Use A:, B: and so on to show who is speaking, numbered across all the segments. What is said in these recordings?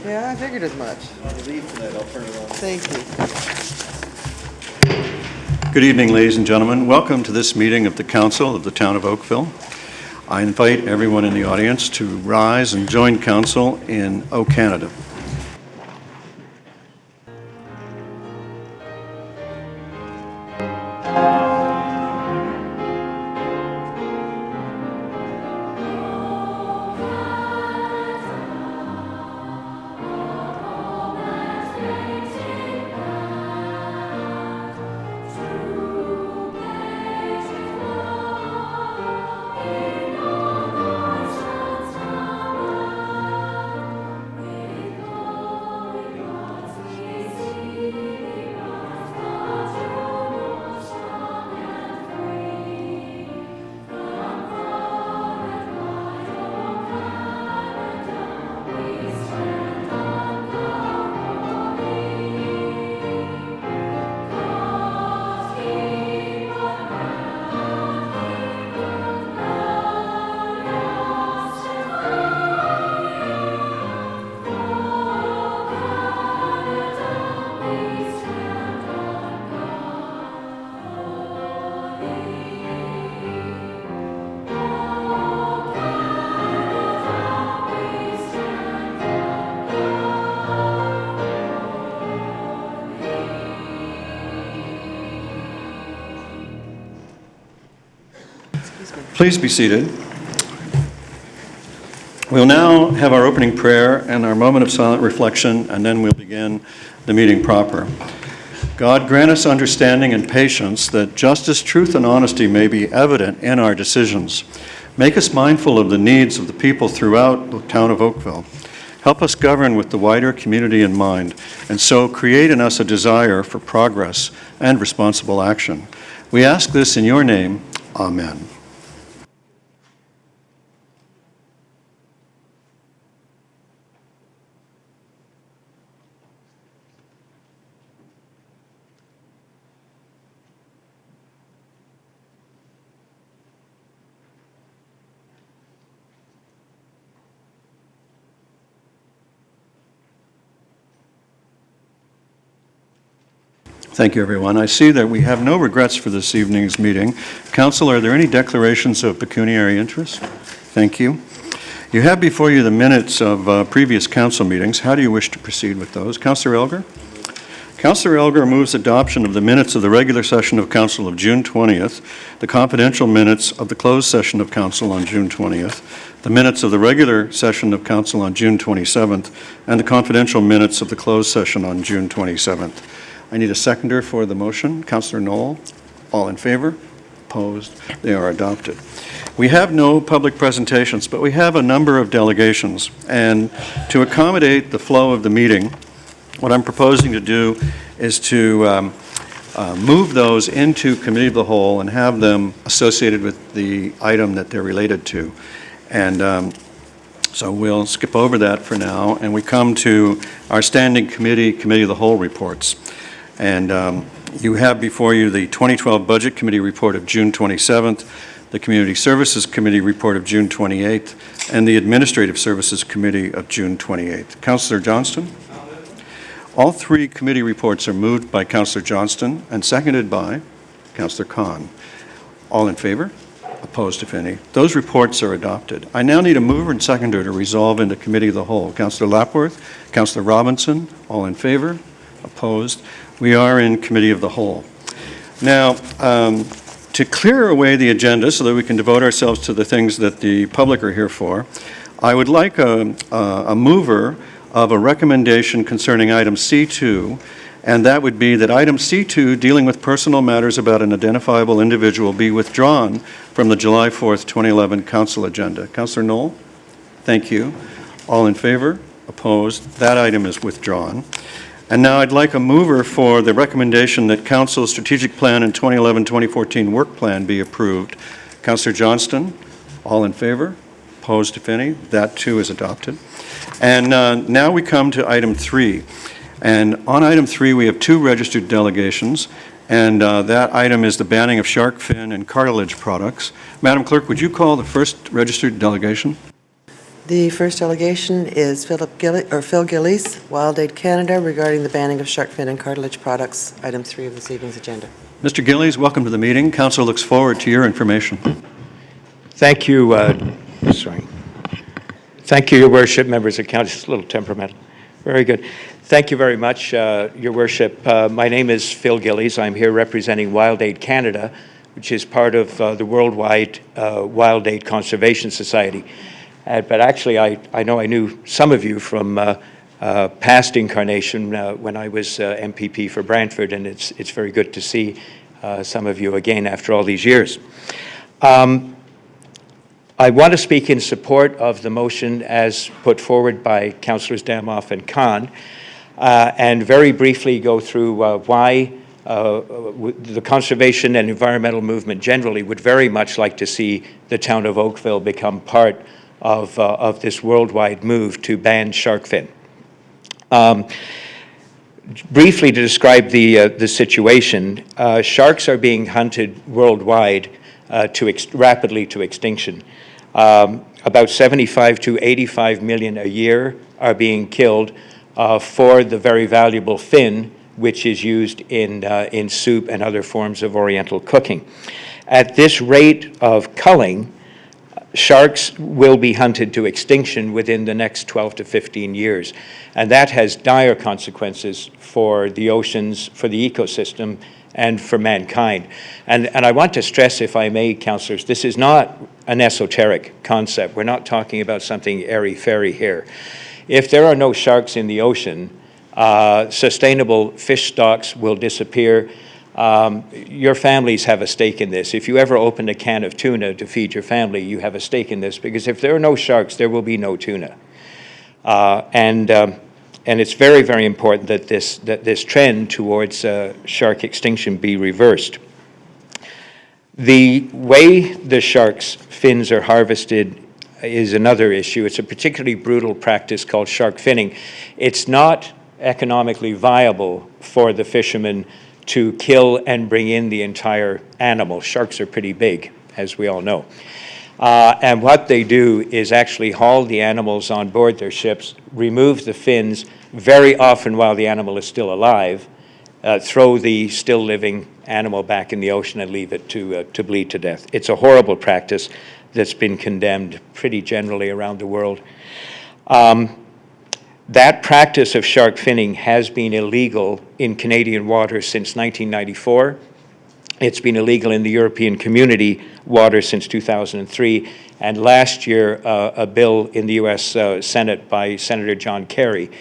A: Yeah, I figured as much.
B: On the leave tonight, I'll turn it on.
A: Thank you.
C: Good evening, ladies and gentlemen. Welcome to this meeting of the Council of the Town of Oakville. I invite everyone in the audience to rise and join Council in O Canada. Please be seated. We'll now have our opening prayer and our moment of silent reflection, and then we'll begin the meeting proper. God, grant us understanding and patience that justice, truth, and honesty may be evident in our decisions. Make us mindful of the needs of the people throughout the town of Oakville. Help us govern with the wider community in mind, and so create in us a desire for progress and responsible action. We ask this in your name. Amen. Thank you, everyone. I see that we have no regrets for this evening's meeting. Council, are there any declarations of pecuniary interest? Thank you. You have before you the minutes of previous council meetings. How do you wish to proceed with those? Councillor Elgar? Councillor Elgar moves adoption of the minutes of the regular session of council of June 20th, the confidential minutes of the closed session of council on June 20th, the minutes of the regular session of council on June 27th, and the confidential minutes of the closed session on June 27th. I need a seconder for the motion. Councillor Knoll, all in favor? Opposed? They are adopted. We have no public presentations, but we have a number of delegations. And to accommodate the flow of the meeting, what I'm proposing to do is to move those into committee of the whole and have them associated with the item that they're related to. And so we'll skip over that for now, and we come to our standing committee of the whole reports. And you have before you the 2012 Budget Committee report of June 27th, the Community Services Committee report of June 28th, and the Administrative Services Committee of June 28th. Councillor Johnston? All three committee reports are moved by Councillor Johnston and seconded by Councillor Khan. All in favor? Opposed, if any. Those reports are adopted. I now need a mover and seconder to resolve into committee of the whole. Councillor Lapworth, Councillor Robinson, all in favor? Opposed? We are in committee of the whole. Now, to clear away the agenda so that we can devote ourselves to the things that the public are here for, I would like a mover of a recommendation concerning item C2, and that would be that item C2, dealing with personal matters about an identifiable individual, be withdrawn from the July 4th, 2011 council agenda. Councillor Knoll? Thank you. All in favor? Opposed? That item is withdrawn. And now I'd like a mover for the recommendation that Council's strategic plan and 2011-2014 work plan be approved. Councillor Johnston, all in favor? Opposed, if any? That too is adopted. And now we come to item 3. And on item 3, we have 2 registered delegations, and that item is the banning of shark fin and cartilage products. Madam Clerk, would you call the first registered delegation?
A: The first delegation is Phil Gillies, Wild Aid Canada, regarding the banning of shark fin and cartilage products, item 3 of this evening's agenda.
C: Mr. Gillies, welcome to the meeting. Council looks forward to your information.
D: Thank you, Thank you, Your Worship, members of council. It's a little temperamental. Very good. Thank you very much, Your Worship. My name is Phil Gillies. I'm here representing Wild Aid Canada, which is part of the worldwide Wild Aid Conservation Society. But actually, I know I knew some of you from past incarnation when I was MPP for Brantford, and it's very good to see some of you again after all these years. I want to speak in support of the motion as put forward by Councillors Damoff and Khan, and very briefly go through why the conservation and environmental movement generally would very much like to see the town of Oakville become part of this worldwide move to ban shark fin. Briefly to describe the situation, sharks are being hunted worldwide rapidly to extinction. About 75 to 85 million a year are being killed for the very valuable fin, which is used in soup and other forms of Oriental cooking. At this rate of culling, sharks will be hunted to extinction within the next 12 to 15 years. And that has dire consequences for the oceans, for the ecosystem, and for mankind. And I want to stress, if I may, councillors, this is not an esoteric concept. We're not talking about something airy-fairy here. If there are no sharks in the ocean, sustainable fish stocks will disappear. Your families have a stake in this. If you ever open a can of tuna to feed your family, you have a stake in this, because if there are no sharks, there will be no tuna. And it's very, very important that this trend towards shark extinction be reversed. The way the shark's fins are harvested is another issue. It's a particularly brutal practice called shark finning. It's not economically viable for the fishermen to kill and bring in the entire animal. Sharks are pretty big, as we all know. And what they do is actually haul the animals on board their ships, remove the fins, very often while the animal is still alive, throw the still living animal back in the ocean and leave it to bleed to death. It's a horrible practice that's been condemned pretty generally around the world. That practice of shark finning has been illegal in Canadian waters since 1994. It's been illegal in the European Community waters since 2003. And last year, a bill in the U.S. Senate by Senator John Kerry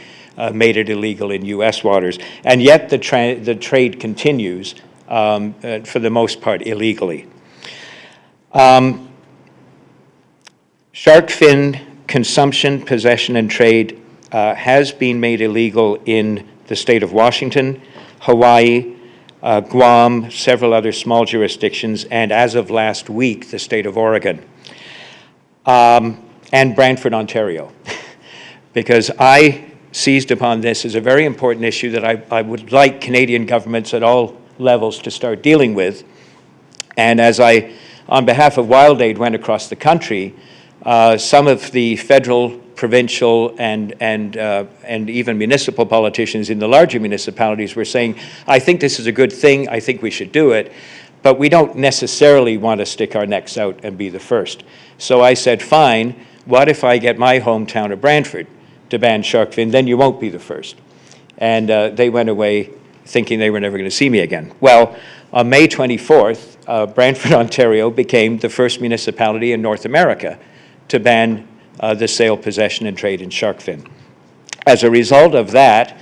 D: made it illegal in U.S. waters. And yet the trade continues, for the most part, illegally. Shark fin consumption, possession, and trade has been made illegal in the state of Washington, Hawaii, Guam, several other small jurisdictions, and as of last week, the state of Oregon, and Brantford, Ontario. Because I seized upon this as a very important issue that I would like Canadian governments at all levels to start dealing with. And as I, on behalf of Wild Aid, went across the country, some of the federal, provincial, and even municipal politicians in the larger municipalities were saying, I think this is a good thing, I think we should do it, but we don't necessarily want to stick our necks out and be the first. So I said, fine, what if I get my hometown of Brantford to ban shark fin, then you won't be the first. And they went away thinking they were never going to see me again. Well, on May 24th, Brantford, Ontario became the first municipality in North America to ban the sale, possession, and trade in shark fin. As a result of that,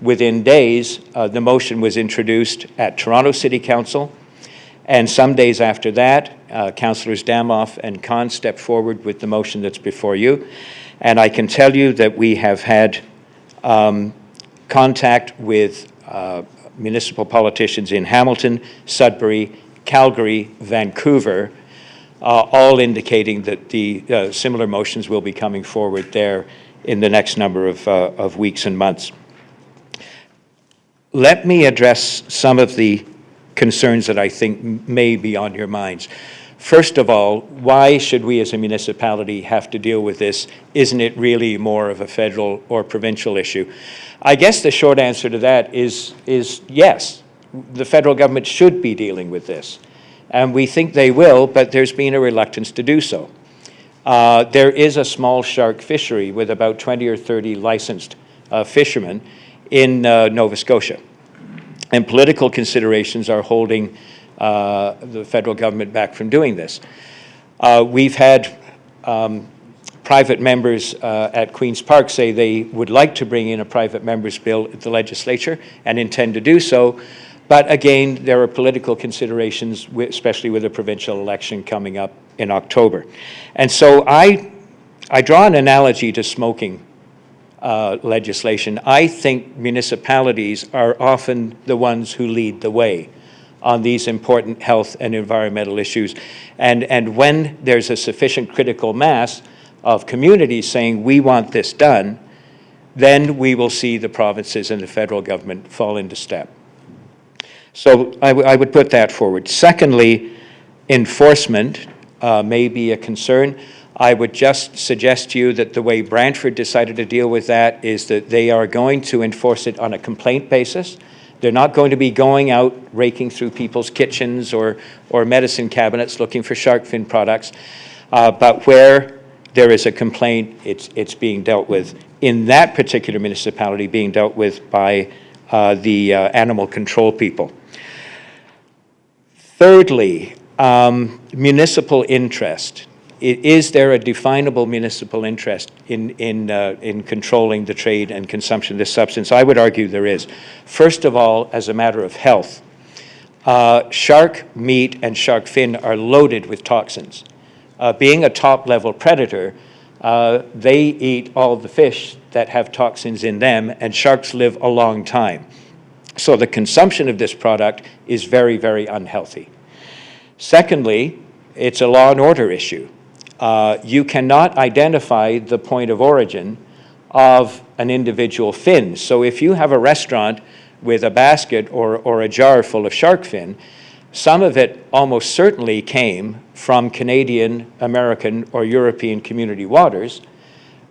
D: within days, the motion was introduced at Toronto City Council, and some days after that, Councillors Damoff and Khan stepped forward with the motion that's before you. And I can tell you that we have had contact with municipal politicians in Hamilton, Sudbury, Calgary, Vancouver, all indicating that the similar motions will be coming forward there in the next number of weeks and months. Let me address some of the concerns that I think may be on your minds. First of all, why should we as a municipality have to deal with this? Isn't it really more of a federal or provincial issue? I guess the short answer to that is yes. The federal government should be dealing with this. And we think they will, but there's been a reluctance to do so. There is a small shark fishery with about 20 or 30 licensed fishermen in Nova Scotia. And political considerations are holding the federal government back from doing this. We've had private members at Queen's Park say they would like to bring in a private member's bill at the legislature and intend to do so. But again, there are political considerations, especially with the provincial election coming up in October. And so I draw an analogy to smoking legislation. I think municipalities are often the ones who lead the way on these important health and environmental issues. And when there's a sufficient critical mass of communities saying, we want this done, then we will see the provinces and the federal government fall into step. So I would put that forward. Secondly, enforcement may be a concern. I would just suggest to you that the way Brantford decided to deal with that is that they are going to enforce it on a complaint basis. They're not going to be going out raking through people's kitchens or medicine cabinets looking for shark fin products. But where there is a complaint, it's being dealt with. In that particular municipality, being dealt with by the animal control people. Thirdly, municipal interest. Is there a definable municipal interest in controlling the trade and consumption of this substance? I would argue there is. First of all, as a matter of health, shark meat and shark fin are loaded with toxins. Being a top-level predator, they eat all the fish that have toxins in them, and sharks live a long time. So the consumption of this product is very, very unhealthy. Secondly, it's a law and order issue. You cannot identify the point of origin of an individual fin. So if you have a restaurant with a basket or a jar full of shark fin, some of it almost certainly came from Canadian, American, or European community waters,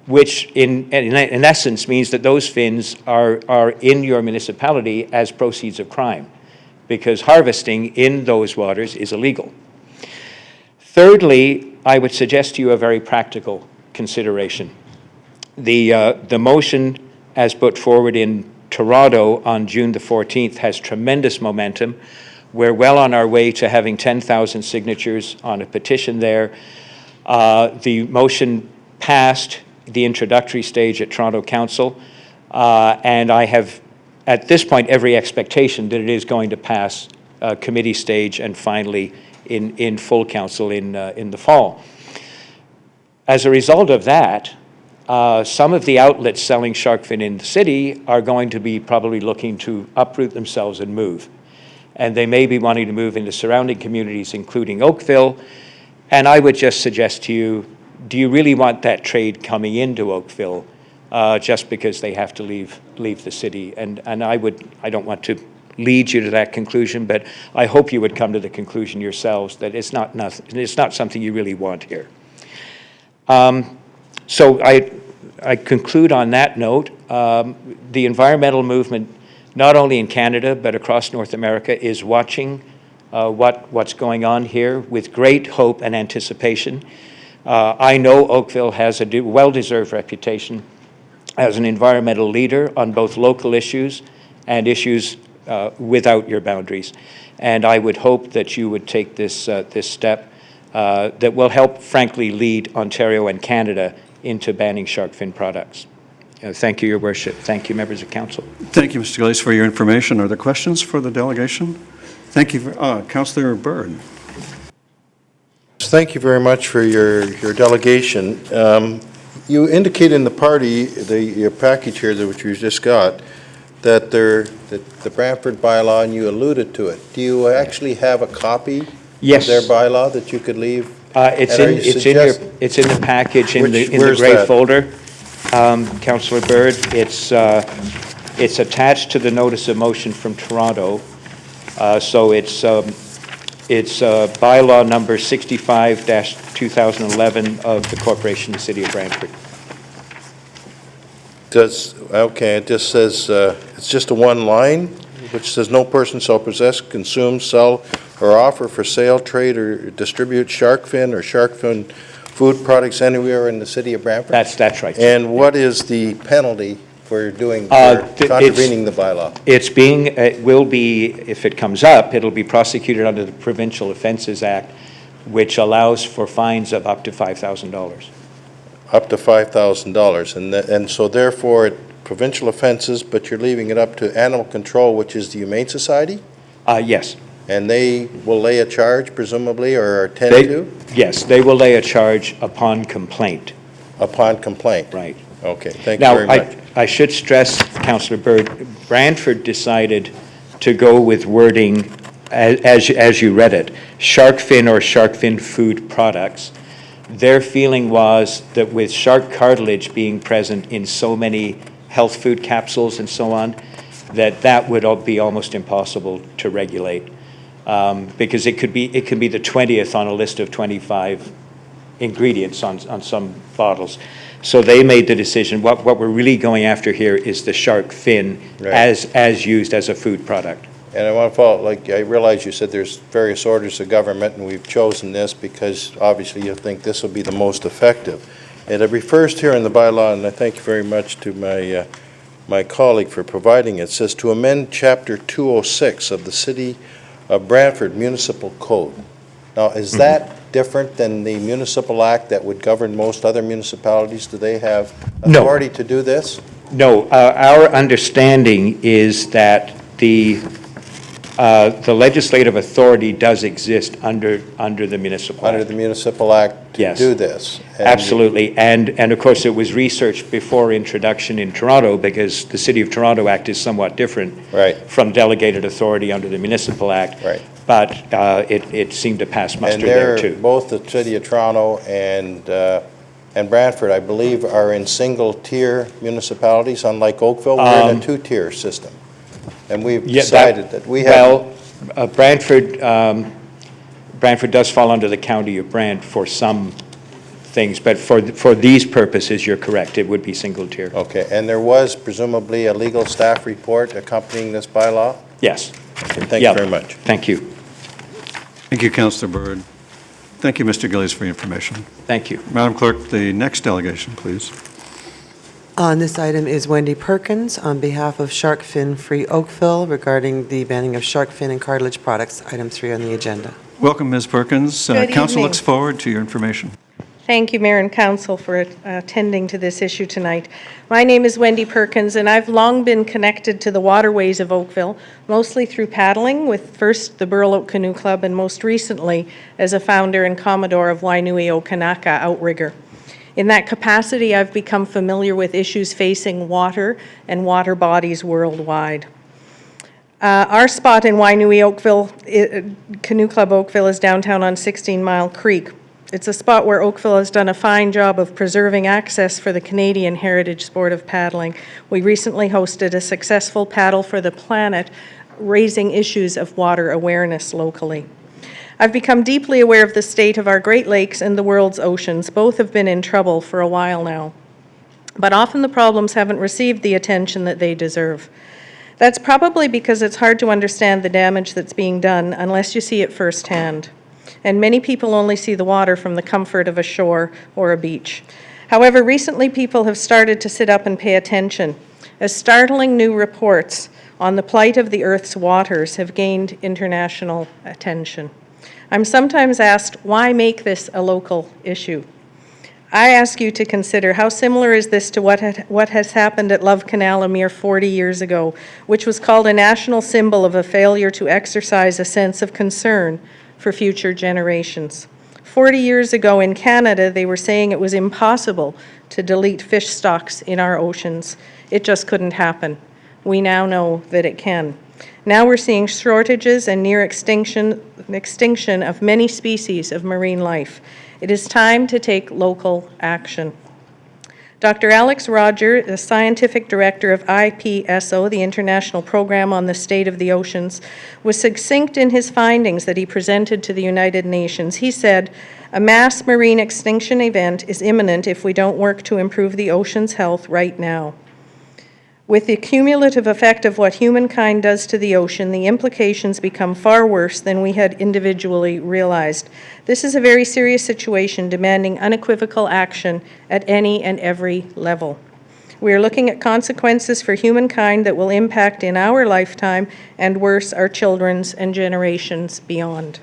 D: which in essence means that those fins are in your municipality as proceeds of crime, because harvesting in those waters is illegal. Thirdly, I would suggest to you a very practical consideration. The motion as put forward in Toronto on June the 14th has tremendous momentum. We're well on our way to having 10,000 signatures on a petition there. The motion passed the introductory stage at Toronto Council, and I have, at this point, every expectation that it is going to pass committee stage and finally in full council in the fall. As a result of that, some of the outlets selling shark fin in the city are going to be probably looking to uproot themselves and move. And they may be wanting to move into surrounding communities, including Oakville. And I would just suggest to you, do you really want that trade coming into Oakville just because they have to leave the city? And I don't want to lead you to that conclusion, but I hope you would come to the conclusion yourselves that it's not something you really want here. So I conclude on that note. The environmental movement, not only in Canada, but across North America, is watching what's going on here with great hope and anticipation. I know Oakville has a well-deserved reputation as an environmental leader on both local issues and issues without your boundaries. And I would hope that you would take this step that will help, frankly, lead Ontario and Canada into banning shark fin products. Thank you, Your Worship. Thank you, members of council.
C: Thank you, Mr. Gillies, for your information. Are there questions for the delegation? Thank you. Councillor Bird.
B: Thank you very much for your delegation. You indicate in the party, your package here, which you just got, that the Brantford bylaw, and you alluded to it. Do you actually have a copy
D: Yes.
B: of their bylaw that you could leave?
D: It's in the package in the gray folder, Councillor Bird. It's attached to the notice of motion from Toronto. So it's It's bylaw number 65-2011 of the Corporation of the City of Brantford.
B: Okay, it just says, it's just a one line, which says, "No person shall possess, consume, sell, or offer for sale, trade, or distribute shark fin or shark fin food products anywhere in the city of Brantford?"
D: That's right.
B: And what is the penalty for doing,
D: Uh,
B: for contravening the bylaw?
D: It's being, it will be, if it comes up, it'll be prosecuted under the Provincial Offences Act, which allows for fines of up to $5,000.
B: Up to $5,000, and so therefore, provincial offenses, but you're leaving it up to animal control, which is the Humane Society?
D: Yes.
B: And they will lay a charge presumably, or tend to?
D: Yes, they will lay a charge upon complaint.
B: Upon complaint?
D: Right.
B: Okay, thank you very much.
D: Now, I should stress, Councillor Bird, Brantford decided to go with wording, as you read it, shark fin or shark fin food products. Their feeling was that with shark cartilage being present in so many health food capsules and so on, that would be almost impossible to regulate, because it could be the 20th on a list of 25 ingredients on some bottles. So they made the decision, what we're really going after here is the shark fin,
B: Right.
D: as used as a food product.
B: And I want to follow, I realize you said there's various orders of government, and we've chosen this because obviously you think this will be the most effective. And it refers to here in the bylaw, and I thank you very much to my colleague for providing it. It says to amend Chapter 206 of the City of Brantford Municipal Code. Now, is that different than the municipal act that would govern most other municipalities? Do they have
D: No.
B: authority to do this?
D: No, our understanding is that the legislative authority does exist under the municipal
B: Under
D: act.
B: the municipal act to
D: Yes.
B: do this? And
D: Absolutely, and of course, it was researched before introduction in Toronto, because the City of Toronto Act is somewhat different
B: Right.
D: from delegated authority under the Municipal Act.
B: Right.
D: But it seemed to pass muster
B: And
D: there,
B: they're,
D: too.
B: both the City of Toronto and Brantford, I believe, are in single-tier municipalities, unlike Oakville. We're in a two-tier system. And we've
D: Yeah,
B: decided that we have...
D: Well, Brantford does fall under the county of Brant for some things, but for these purposes, you're correct, it would be single tier.
B: Okay, and there was presumably a legal staff report accompanying this bylaw?
D: Yes.
B: Okay, thank you
D: Yeah.
B: very much.
D: Thank you.
C: Thank you, Councillor Bird. Thank you, Mr. Gillies, for your information.
D: Thank you.
C: Madam Clerk, the next delegation, please.
A: On this item is Wendy Perkins on behalf of Shark Fin Free Oakville regarding the banning of shark fin and cartilage products, item 3 on the agenda.
C: Welcome, Ms. Perkins.
E: Good
C: Council
E: evening.
C: looks forward to your information.
E: Thank you, Mayor and Council, for attending to this issue tonight. My name is Wendy Perkins, and I've long been connected to the waterways of Oakville, mostly through paddling, with first the Burloak Canoe Club, and most recently as a founder and commodore of Wainui o Kanaka Outrigger. In that capacity, I've become familiar with issues facing water and water bodies worldwide. Our spot in Wainui Oakville, Canoe Club Oakville, is downtown on 16 Mile Creek. It's a spot where Oakville has done a fine job of preserving access for the Canadian heritage sport of paddling. We recently hosted a successful Paddle for the Planet, raising issues of water awareness locally. I've become deeply aware of the state of our Great Lakes and the world's oceans. Both have been in trouble for a while now. But often the problems haven't received the attention that they deserve. That's probably because it's hard to understand the damage that's being done unless you see it firsthand. And many people only see the water from the comfort of a shore or a beach. However, recently people have started to sit up and pay attention, as startling new reports on the plight of the Earth's waters have gained international attention. I'm sometimes asked, why make this a local issue? I ask you to consider how similar is this to what has happened at Love Canal a mere 40 years ago, which was called a national symbol of a failure to exercise a sense of concern for future generations. 40 years ago in Canada, they were saying it was impossible to delete fish stocks in our oceans. It just couldn't happen. We now know that it can. Now we're seeing shortages and near extinction of many species of marine life. It is time to take local action. Dr. Alex Roger, the Scientific Director of IPSO, the International Program on the State of the Oceans, was succinct in his findings that he presented to the United Nations. He said, "A mass marine extinction event is imminent if we don't work to improve the ocean's health right now. With the cumulative effect of what humankind does to the ocean, the implications become far worse than we had individually realized. This is a very serious situation demanding unequivocal action at any and every level. We are looking at consequences for humankind that will impact in our lifetime and worse, our children's and generations beyond."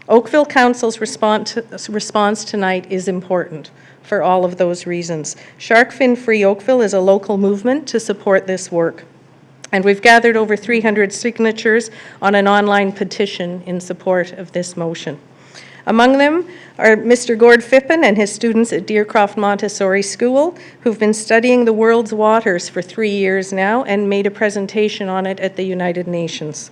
E: Oakville Council's response tonight is important for all of those reasons. Shark Fin Free Oakville is a local movement to support this work, and we've gathered over 300 signatures on an online petition in support of this motion. Among them are Mr. Gord Phippen and his students at Deercroft Montessori School, who've been studying the world's waters for 3 years now and made a presentation on it at the United Nations.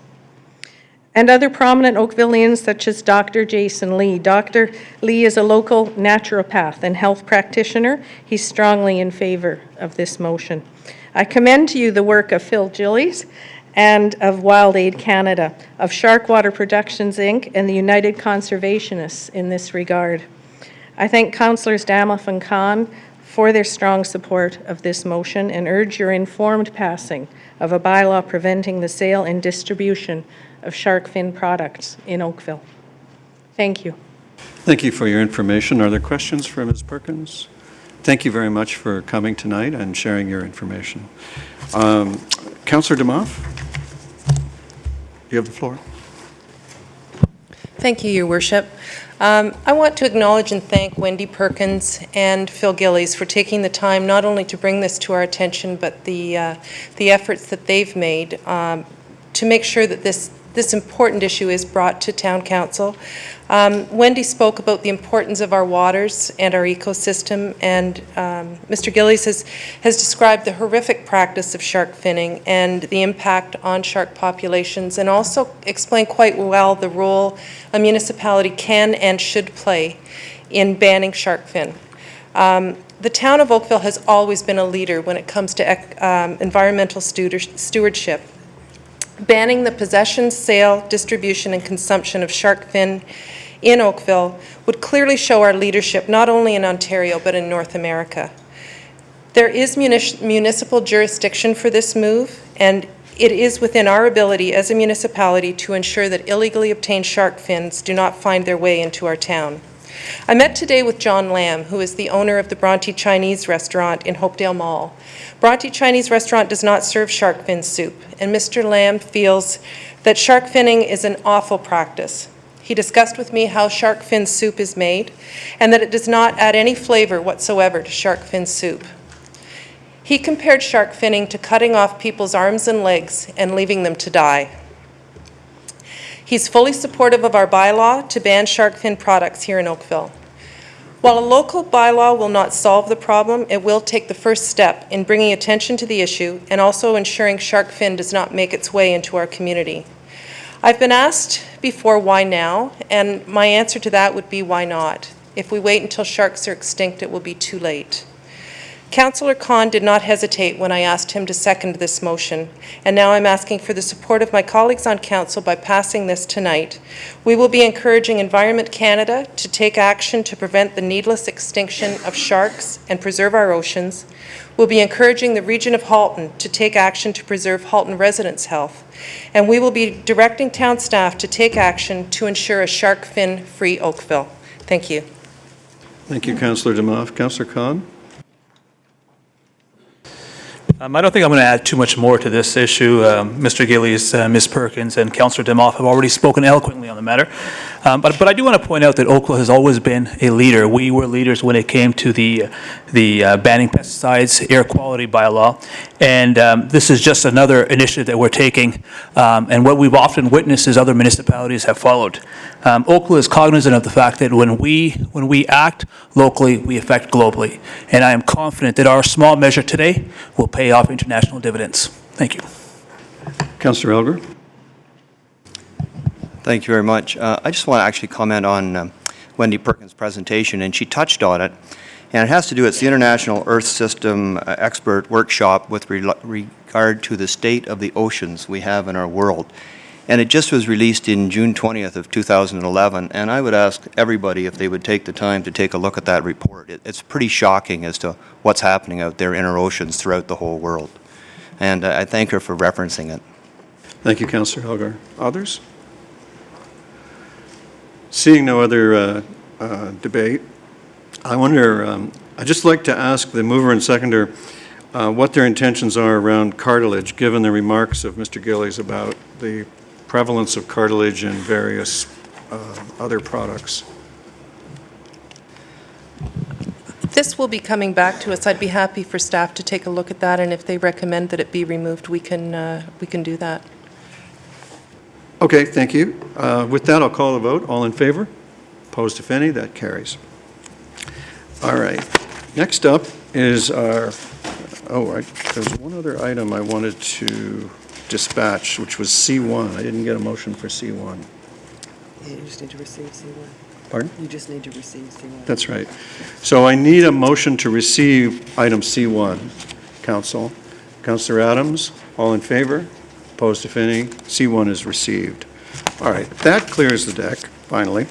E: And other prominent Oakvillians such as Dr. Jason Lee. Dr. Lee is a local naturopath and health practitioner. He's strongly in favor of this motion. I commend to you the work of Phil Gillies and of Wild Aid Canada, of Sharkwater Productions, Inc., and the United Conservationists in this regard. I thank Councillors Damoff and Khan for their strong support of this motion and urge your informed passing of a bylaw preventing the sale and distribution of shark fin products in Oakville. Thank you.
C: Thank you for your information. Are there questions for Ms. Perkins? Thank you very much for coming tonight and sharing your information. Councillor Demoff, you have the floor.
F: Thank you, Your Worship. I want to acknowledge and thank Wendy Perkins and Phil Gillies for taking the time not only to bring this to our attention, but the efforts that they've made to make sure that this important issue is brought to Town Council. Wendy spoke about the importance of our waters and our ecosystem, and Mr. Gillies has described the horrific practice of shark finning and the impact on shark populations, and also explained quite well the role a municipality can and should play in banning shark fin. The town of Oakville has always been a leader when it comes to environmental stewardship. Banning the possession, sale, distribution, and consumption of shark fin in Oakville would clearly show our leadership not only in Ontario but in North America. There is municipal jurisdiction for this move, and it is within our ability as a municipality to ensure that illegally obtained shark fins do not find their way into our town. I met today with John Lamb, who is the owner of the Bronte Chinese restaurant in Hopedale Mall. Bronte Chinese restaurant does not serve shark fin soup, and Mr. Lamb feels that shark finning is an awful practice. He discussed with me how shark fin soup is made and that it does not add any flavor whatsoever to shark fin soup. He compared shark finning to cutting off people's arms and legs and leaving them to die. He's fully supportive of our bylaw to ban shark fin products here in Oakville. While a local bylaw will not solve the problem, it will take the first step in bringing attention to the issue and also ensuring shark fin does not make its way into our community. I've been asked before why now, and my answer to that would be why not. If we wait until sharks are extinct, it will be too late. Councillor Khan did not hesitate when I asked him to second this motion, and now I'm asking for the support of my colleagues on council by passing this tonight. We will be encouraging Environment Canada to take action to prevent the needless extinction of sharks and preserve our oceans. We'll be encouraging the region of Halton to take action to preserve Halton residents' health, and we will be directing town staff to take action to ensure a shark fin-free Oakville. Thank you.
C: Thank you, Councillor Demoff. Councillor Khan?
G: I don't think I'm going to add too much more to this issue. Mr. Gillies, Ms. Perkins, and Councillor Demoff have already spoken eloquently on the matter. But I do want to point out that Oakville has always been a leader. We were leaders when it came to the banning pesticides, air quality bylaw, and this is just another initiative that we're taking. And what we've often witnessed is other municipalities have followed. Oakville is cognizant of the fact that when we act locally, we affect globally. And I am confident that our small measure today will pay off international dividends. Thank you.
C: Councillor Elgar?
H: Thank you very much. I just want to actually comment on Wendy Perkins' presentation, and she touched on it. And it has to do, it's the International Earth System Expert Workshop with regard to the state of the oceans we have in our world. And it just was released in June 20th of 2011, and I would ask everybody if they would take the time to take a look at that report. It's pretty shocking as to what's happening out there in our oceans throughout the whole world. And I thank her for referencing it.
C: Thank you, Councillor Helgar. Others? Seeing no other debate, I wonder, I'd just like to ask the mover and seconder what their intentions are around cartilage, given the remarks of Mr. Gillies about the prevalence of cartilage in various other products.
F: This will be coming back to us. I'd be happy for staff to take a look at that, and if they recommend that it be removed, we can do that.
C: Okay, thank you. With that, I'll call the vote. All in favor? Opposed, if any? That carries. All right. Next up is our, there's one other item I wanted to dispatch, which was C1. I didn't get a motion for C1.
A: You just need to receive C1.
C: Pardon?
A: You just need to receive C1.
C: That's right. So I need a motion to receive item C1. Council. Councillor Adams, all in favor? Opposed, if any? C1 is received. All right, that clears the deck, finally.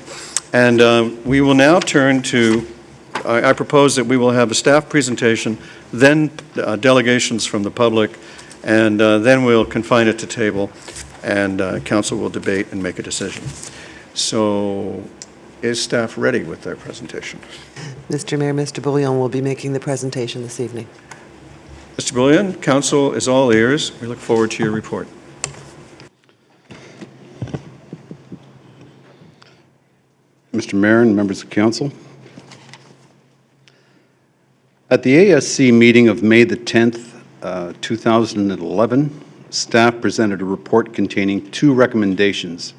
C: And we will now turn to, I propose that we will have a staff presentation, then delegations from the public, and then we'll confine it to table, and council will debate and make a decision. So is staff ready with their presentation?
A: Mr. Mayor, Mr. Bouillon will be making the presentation this evening.
C: Mr. Bouillon, council is all ears. We look forward to your report.
I: Mr. Mayor and members of council. At the ASC meeting of May the 10th, 2011, staff presented a report containing two recommendations.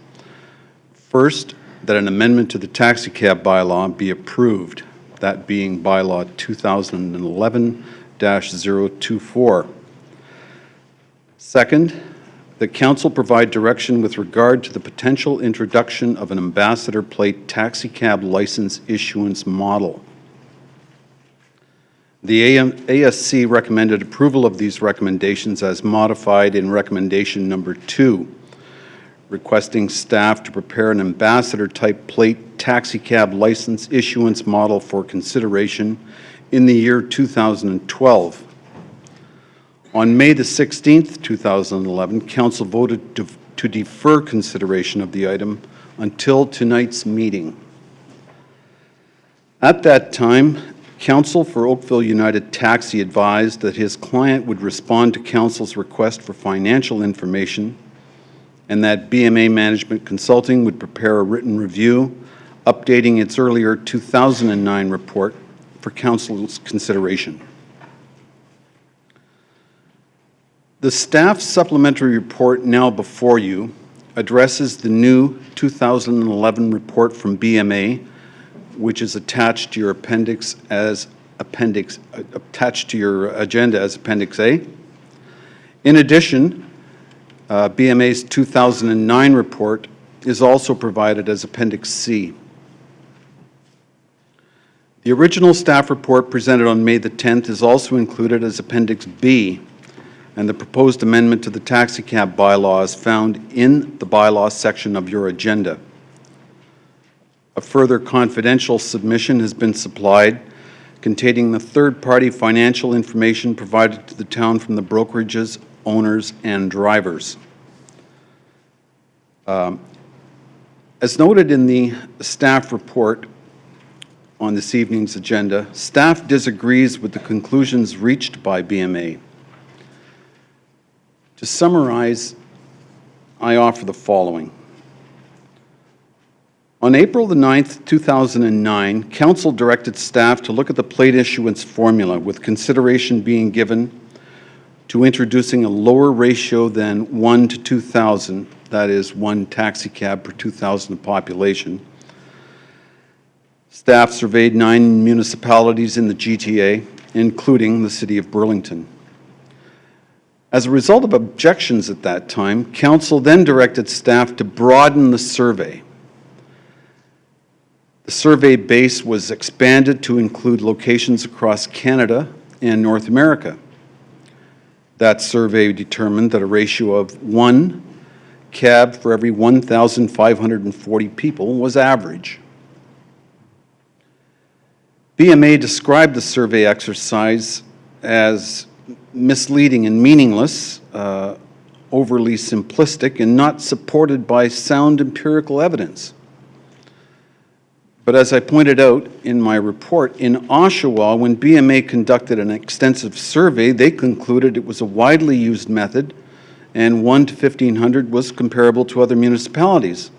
I: First, that an amendment to the taxicab bylaw be approved, that being bylaw 2011-024. Second, that council provide direction with regard to the potential introduction of an ambassador plate taxicab license issuance model. The ASC recommended approval of these recommendations as modified in recommendation number 2, requesting staff to prepare an ambassador-type plate taxicab license issuance model for consideration in the year 2012. On May the 16th, 2011, Council voted to defer consideration of the item until tonight's meeting. At that time, Counsel for Oakville United Taxi advised that his client would respond to Council's request for financial information and that BMA Management Consulting would prepare a written review updating its earlier 2009 report for Council's consideration. The staff supplementary report now before you addresses the new 2011 report from BMA, which is attached to your attached to your agenda as Appendix A. In addition, BMA's 2009 report is also provided as Appendix C. The original staff report presented on May the 10th is also included as Appendix B, and the proposed amendment to the taxicab bylaw is found in the bylaws section of your agenda. A further confidential submission has been supplied containing the third-party financial information provided to the town from the brokerages, owners, and drivers. As noted in the staff report on this evening's agenda, staff disagrees with the conclusions reached by BMA. To summarize, I offer the following. On April the 9th, 2009, Council directed staff to look at the plate issuance formula, with consideration being given to introducing a lower ratio than 1 to 2,000, that is, 1 taxicab per 2,000 of population. Staff surveyed 9 municipalities in the GTA, including the City of Burlington. As a result of objections at that time, Council then directed staff to broaden the survey. The survey base was expanded to include locations across Canada and North America. That survey determined that a ratio of 1 cab for every 1,540 people was average. BMA described the survey exercise as misleading and meaningless, overly simplistic, and not supported by sound empirical evidence. But as I pointed out in my report, in Oshawa, when BMA conducted an extensive survey, they concluded it was a widely used method, and 1 to 1,500 was comparable to other municipalities.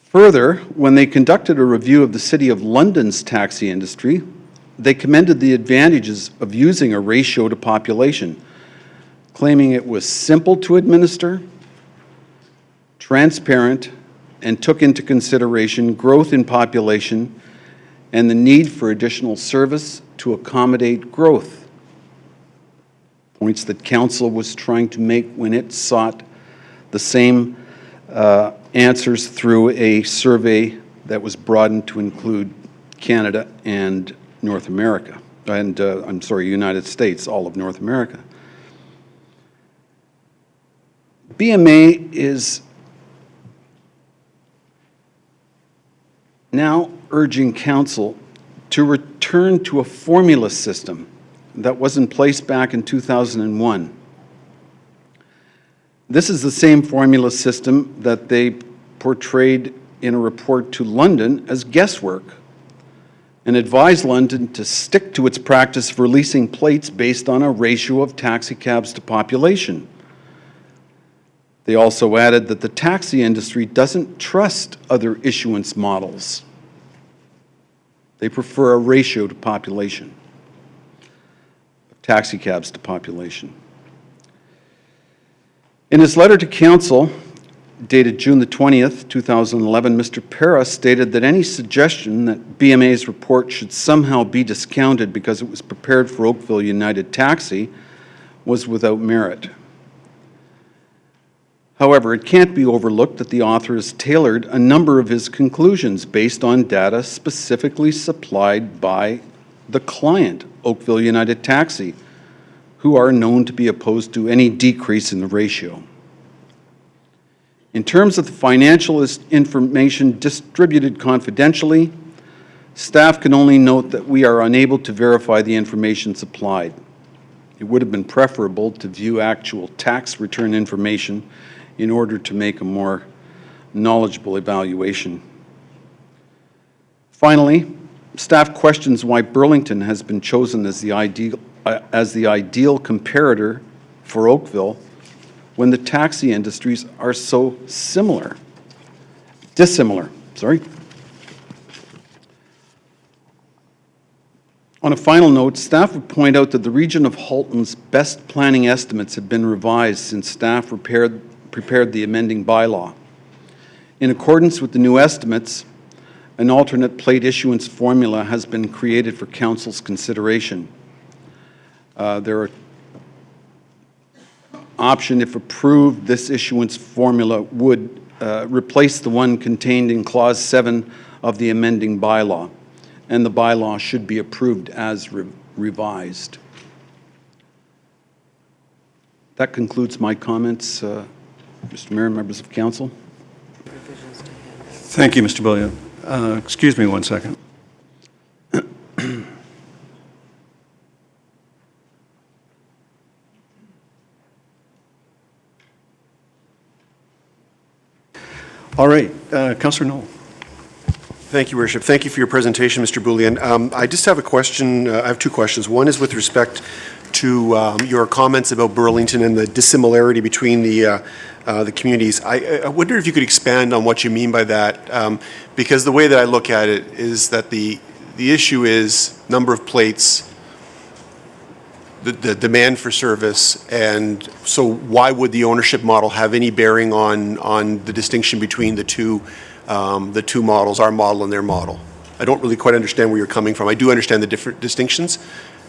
I: Further, when they conducted a review of the City of London's taxi industry, they commended the advantages of using a ratio to population, claiming it was simple to administer, transparent, and took into consideration growth in population and the need for additional service to accommodate growth. Points that Council was trying to make when it sought the same answers through a survey that was broadened to include Canada and North America, and United States, all of North America. BMA is now urging Council to return to a formula system that was in place back in 2001. This is the same formula system that they portrayed in a report to London as guesswork and advised London to stick to its practice of releasing plates based on a ratio of taxicabs to population. They also added that the taxi industry doesn't trust other issuance models. They prefer a ratio to population, taxicabs to population. In his letter to Council, dated June the 20th, 2011, Mr. Para stated that any suggestion that BMA's report should somehow be discounted because it was prepared for Oakville United Taxi was without merit. However, it can't be overlooked that the author has tailored a number of his conclusions based on data specifically supplied by the client, Oakville United Taxi, who are known to be opposed to any decrease in the ratio. In terms of the financial information distributed confidentially, staff can only note that we are unable to verify the information supplied. It would have been preferable to view actual tax return information in order to make a more knowledgeable evaluation. Finally, staff questions why Burlington has been chosen as the ideal comparator for Oakville when the taxi industries are so dissimilar. On a final note, staff would point out that the region of Halton's best planning estimates have been revised since staff prepared the amending bylaw. In accordance with the new estimates, an alternate plate issuance formula has been created for Council's consideration. Option, if approved, this issuance formula would replace the one contained in Clause 7 of the amending bylaw, and the bylaw should be approved as revised. That concludes my comments, Mr. Mayor and members of Council.
C: Thank you, Mr. Bullion. Excuse me one second. All right, Councillor Knoll.
J: Thank you, Worship. Thank you for your presentation, Mr. Bullion. I just have a question. I have two questions. One is with respect to your comments about Burlington and the dissimilarity between the communities. I wonder if you could expand on what you mean by that, because the way that I look at it is that the issue is number of plates, the demand for service, and so why would the ownership model have any bearing on the distinction between the two models, our model and their model? I don't really quite understand where you're coming from. I do understand the different distinctions,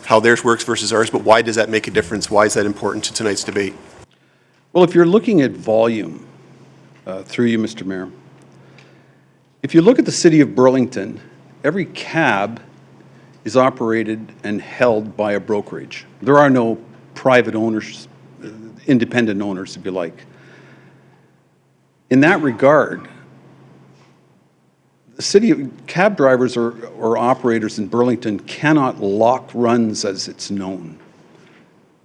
J: how theirs works versus ours, but why does that make a difference? Why is that important to tonight's debate?
I: Well, if you're looking at volume, through you, Mr. Mayor, If you look at the city of Burlington, every cab is operated and held by a brokerage. There are no private owners, independent owners, if you like. In that regard, the city cab drivers or operators in Burlington cannot lock runs as it's known.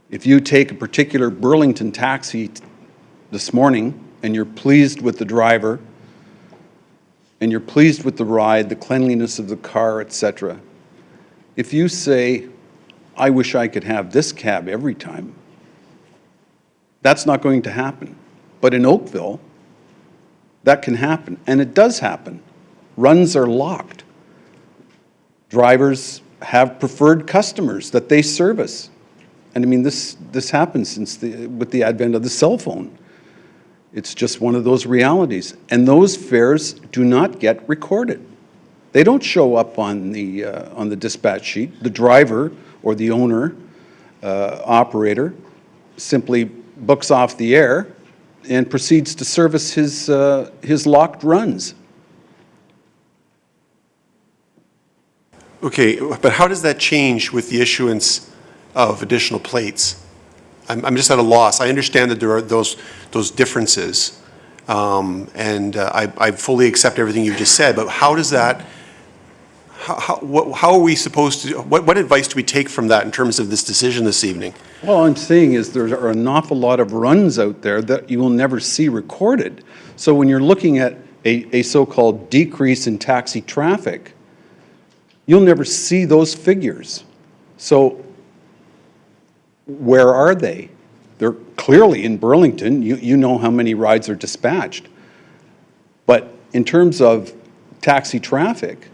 I: If you take a particular Burlington taxi this morning and you're pleased with the driver and you're pleased with the ride, the cleanliness of the car, etc., if you say, I wish I could have this cab every time, that's not going to happen. But in Oakville, that can happen, and it does happen. Runs are locked. Drivers have preferred customers that they service. And I mean, this happens with the advent of the cell phone. It's just one of those realities. And those fares do not get recorded. They don't show up on the dispatch sheet. The driver or the owner, operator, simply books off the air and proceeds to service his locked runs.
J: Okay, but how does that change with the issuance of additional plates? I'm just at a loss. I understand that there are those differences, and I fully accept everything you just said, but how does that, how are we supposed to, what advice do we take from that in terms of this decision this evening?
I: All I'm saying is there are an awful lot of runs out there that you will never see recorded. So when you're looking at a so-called decrease in taxi traffic, you'll never see those figures. So where are they? They're clearly in Burlington. You know how many rides are dispatched. But in terms of taxi traffic,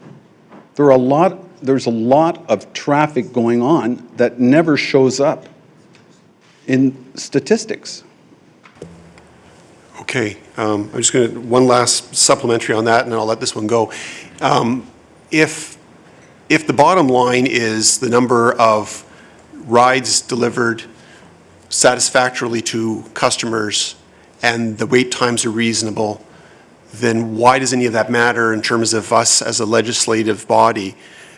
I: there's a lot of traffic going on that never shows up in statistics.
J: Okay, I'm just going to, one last supplementary on that, and then I'll let this one go. If the bottom line is the number of rides delivered satisfactorily to customers and the wait times are reasonable, then why does any of that matter in terms of us as a legislative body,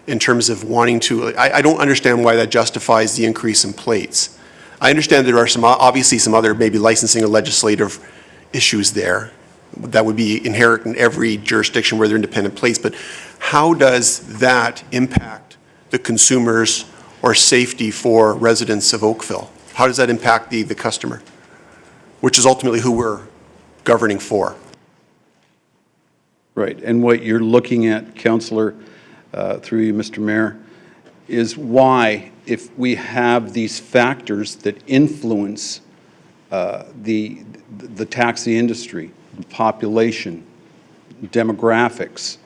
J: in terms of wanting to, I don't understand why that justifies the increase in plates. I understand there are obviously some other maybe licensing or legislative issues there that would be inherent in every jurisdiction where there are independent plates, but how does that impact the consumers or safety for residents of Oakville? How does that impact the customer, which is ultimately who we're governing for?
I: Right, and what you're looking at, Councillor, through you, Mr. Mayor, is why, if we have these factors that influence the taxi industry, population, demographics,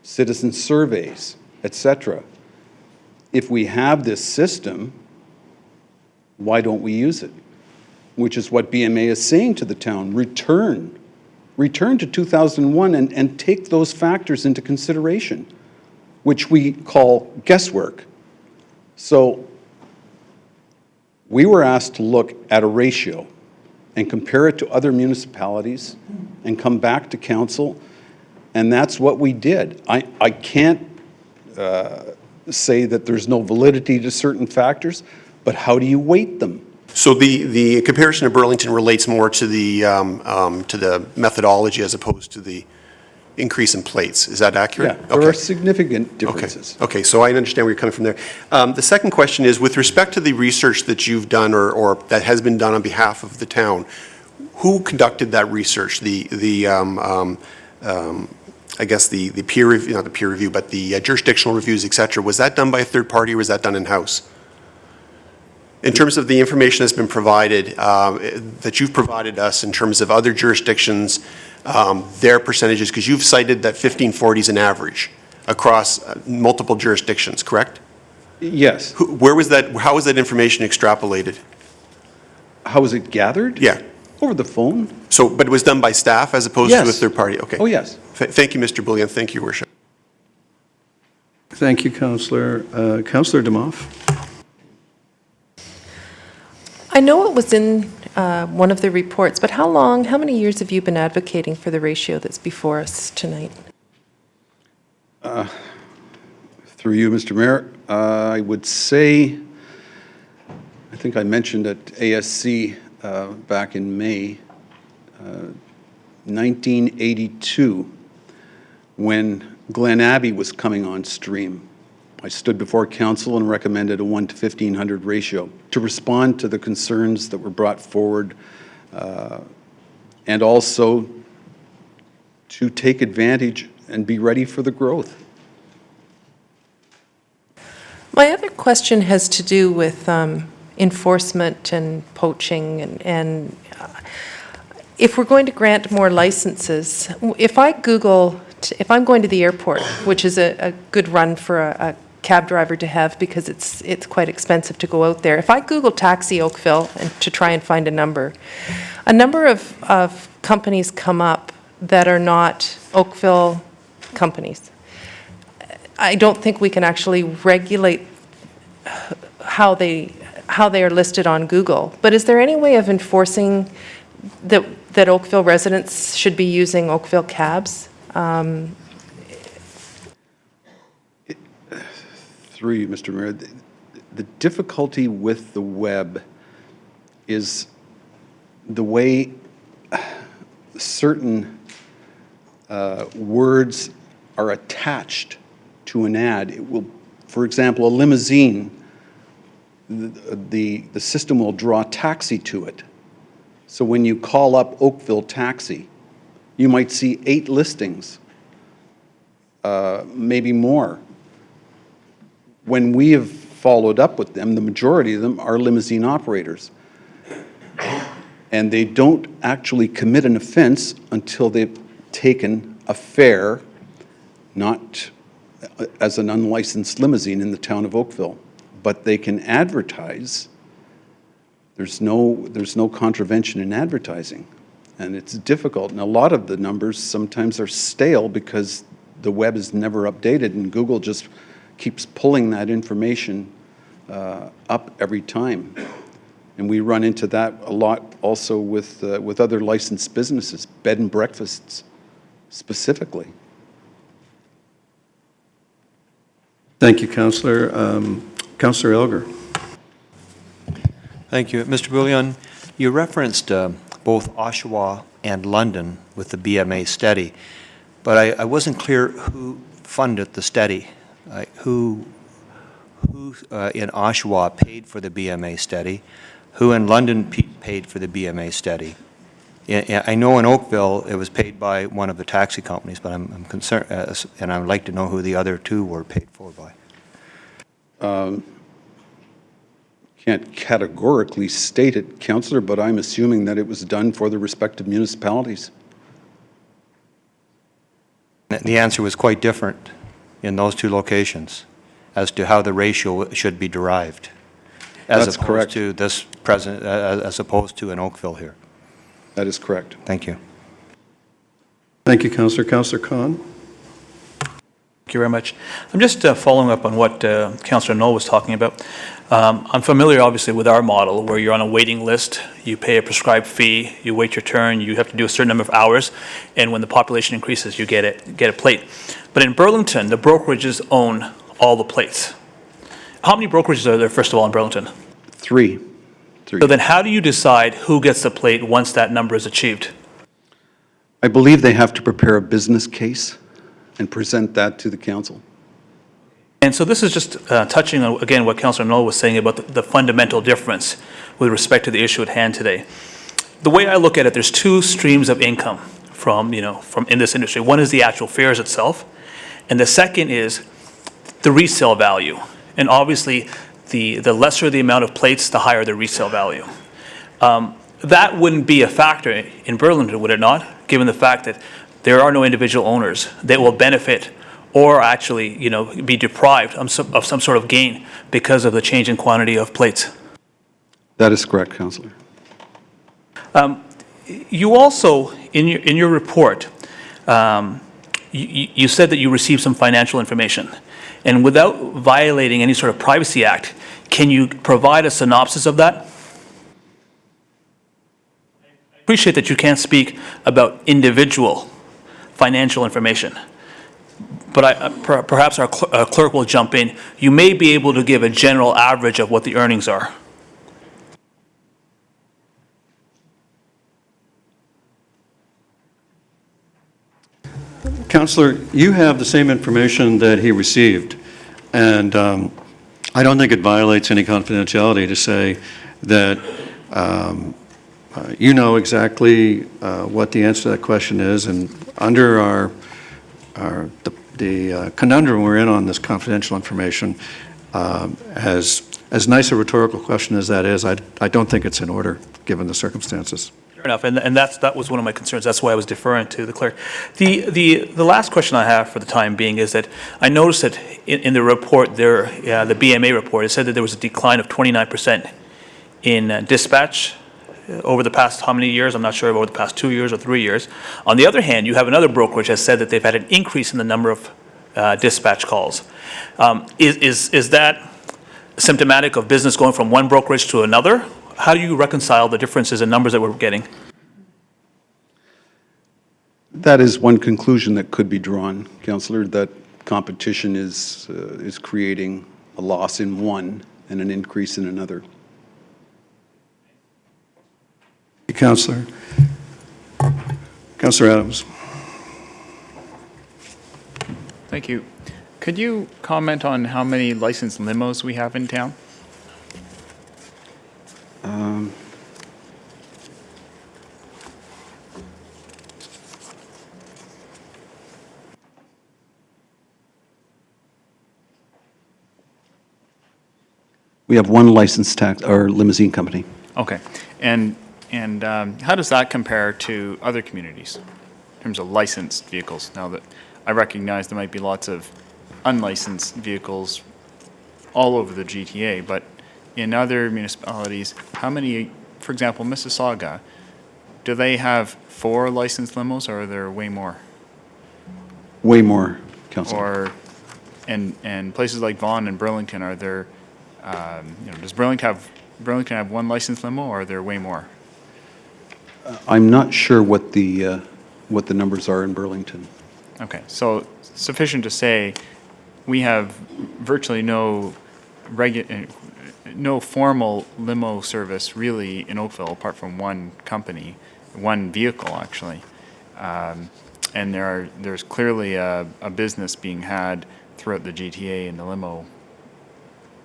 I: citizen surveys, etc. If we have this system, why don't we use it? Which is what BMA is saying to the town. Return to 2001 and take those factors into consideration, which we call guesswork. So we were asked to look at a ratio and compare it to other municipalities and come back to council, and that's what we did. I can't say that there's no validity to certain factors, but how do you weight them?
J: So the comparison of Burlington relates more to the methodology as opposed to the increase in plates. Is that accurate?
I: Yeah, there are significant differences.
J: Okay, so I understand where you're coming from there. The second question is, with respect to the research that you've done or that has been done on behalf of the town, who conducted that research? I guess the peer review, not the peer review, but the jurisdictional reviews, et cetera. Was that done by a third party or was that done in-house? In terms of the information that's been provided, that you've provided us in terms of other jurisdictions, their percentages, because you've cited that 1540 is an average across multiple jurisdictions, correct?
I: Yes.
J: Where was that, how was that information extrapolated?
I: How was it gathered?
J: Yeah.
I: Over the phone.
J: So, but it was done by staff as opposed to a third party? Okay.
I: Oh, yes.
J: Thank you, Mr. Bullion. Thank you, Your Worship.
C: Thank you, Councillor. Councillor Demoff.
F: I know it was in one of the reports, but how many years have you been advocating for the ratio that's before us tonight?
I: Through you, Mr. Mayor, I would say, I think I mentioned at ASC back in May 1982, when Glen Abbey was coming on stream. I stood before council and recommended a 1 to 1,500 ratio to respond to the concerns that were brought forward and also to take advantage and be ready for the growth.
F: My other question has to do with enforcement and poaching, and if we're going to grant more licenses, if I'm going to the airport, which is a good run for a cab driver to have because it's quite expensive to go out there. If I Google taxi Oakville and to try and find a number of companies come up that are not Oakville companies. I don't think we can actually regulate how they are listed on Google. But is there any way of enforcing that Oakville residents should be using Oakville cabs?
I: Through you, Mr. Mayor, the difficulty with the web is the way certain words are attached to an ad. It will, for example, a limousine, the system will draw taxi to it. So when you call up Oakville Taxi, you might see 8 listings, maybe more. When we have followed up with them, the majority of them are limousine operators. And they don't actually commit an offense until they've taken a fare, not as an unlicensed limousine in the town of Oakville. But they can advertise. There's no contravention in advertising. And it's difficult. And a lot of the numbers sometimes are stale because the web is never updated and Google just keeps pulling that information up every time. And we run into that a lot also with other licensed businesses, bed and breakfasts specifically.
C: Thank you, Councillor. Councillor Elgar.
H: Thank you. Mr. Bouillon, you referenced both Oshawa and London with the BMA study, but I wasn't clear who funded the study. Who in Oshawa paid for the BMA study? Who in London paid for the BMA study? I know in Oakville it was paid by one of the taxi companies, but I'm concerned, and I would like to know who the other 2 were paid for by.
I: Can't categorically state it, Councillor, but I'm assuming that it was done for the respective municipalities.
H: The answer was quite different in those 2 locations as to how the ratio should be derived, as
I: That's
H: opposed
I: correct.
H: to this present, as opposed to in Oakville here.
I: That is correct.
H: Thank you.
C: Thank you, Councillor. Councillor Khan.
G: Thank you very much. I'm just following up on what Councillor Knoll was talking about. I'm familiar, obviously, with our model where you're on a waiting list, you pay a prescribed fee, you wait your turn, you have to do a certain number of hours, and when the population increases, you get a plate. But in Burlington, the brokerages own all the plates. How many brokerages are there, first of all, in Burlington?
I: 3.
G: So then how do you decide who gets the plate once that number is achieved?
I: I believe they have to prepare a business case and present that to the council.
G: And so this is just touching on, again, what Councillor Knoll was saying about the fundamental difference with respect to the issue at hand today. The way I look at it, there's 2 streams of income from in this industry. One is the actual fares itself, and the second is the resale value. And obviously, the lesser the amount of plates, the higher the resale value. That wouldn't be a factor in Burlington, would it not? Given the fact that there are no individual owners that will benefit or actually, be deprived of some sort of gain because of the change in quantity of plates.
I: That is correct, Councillor.
G: You also, in your report, you said that you received some financial information. And without violating any sort of Privacy Act, can you provide a synopsis of that? appreciate that you can't speak about individual financial information, but perhaps our clerk will jump in. You may be able to give a general average of what the earnings are.
C: Counselor, you have the same information that he received, and I don't think it violates any confidentiality to say that you know exactly what the answer to that question is, and under the conundrum we're in on this confidential information, as nice a rhetorical question as that is, I don't think it's in order, given the circumstances.
G: Fair enough, and that was one of my concerns. That's why I was deferring to the clerk. The last question I have for the time being is that I noticed that in the report there, the BMA report, it said that there was a decline of 29% in dispatch over the past how many years? I'm not sure, over the past 2 years or 3 years. On the other hand, you have another brokerage that said that they've had an increase in the number of dispatch calls. Is that symptomatic of business going from one brokerage to another? How do you reconcile the differences in numbers that we're getting?
I: That is one conclusion that could be drawn, Councillor, that competition is creating a loss in one and an increase in another.
C: Councillor. Councillor Adams.
K: Thank you. Could you comment on how many licensed limos we have in town?
I: We have one licensed limousine company.
K: Okay. And how does that compare to other communities in terms of licensed vehicles? Now that I recognize there might be lots of unlicensed vehicles all over the GTA, but in other municipalities, how many, for example, Mississauga, do they have 4 licensed limos, or are there way more?
I: Way more, Councillor.
K: Or, and places like Vaughan and Burlington, are there, does Burlington have 1 licensed limo, or are there way more?
I: I'm not sure what the numbers are in Burlington.
K: Okay, so sufficient to say, we have virtually no formal limo service really in Oakville, apart from one company, one vehicle actually. And there's clearly a business being had throughout the GTA in the limo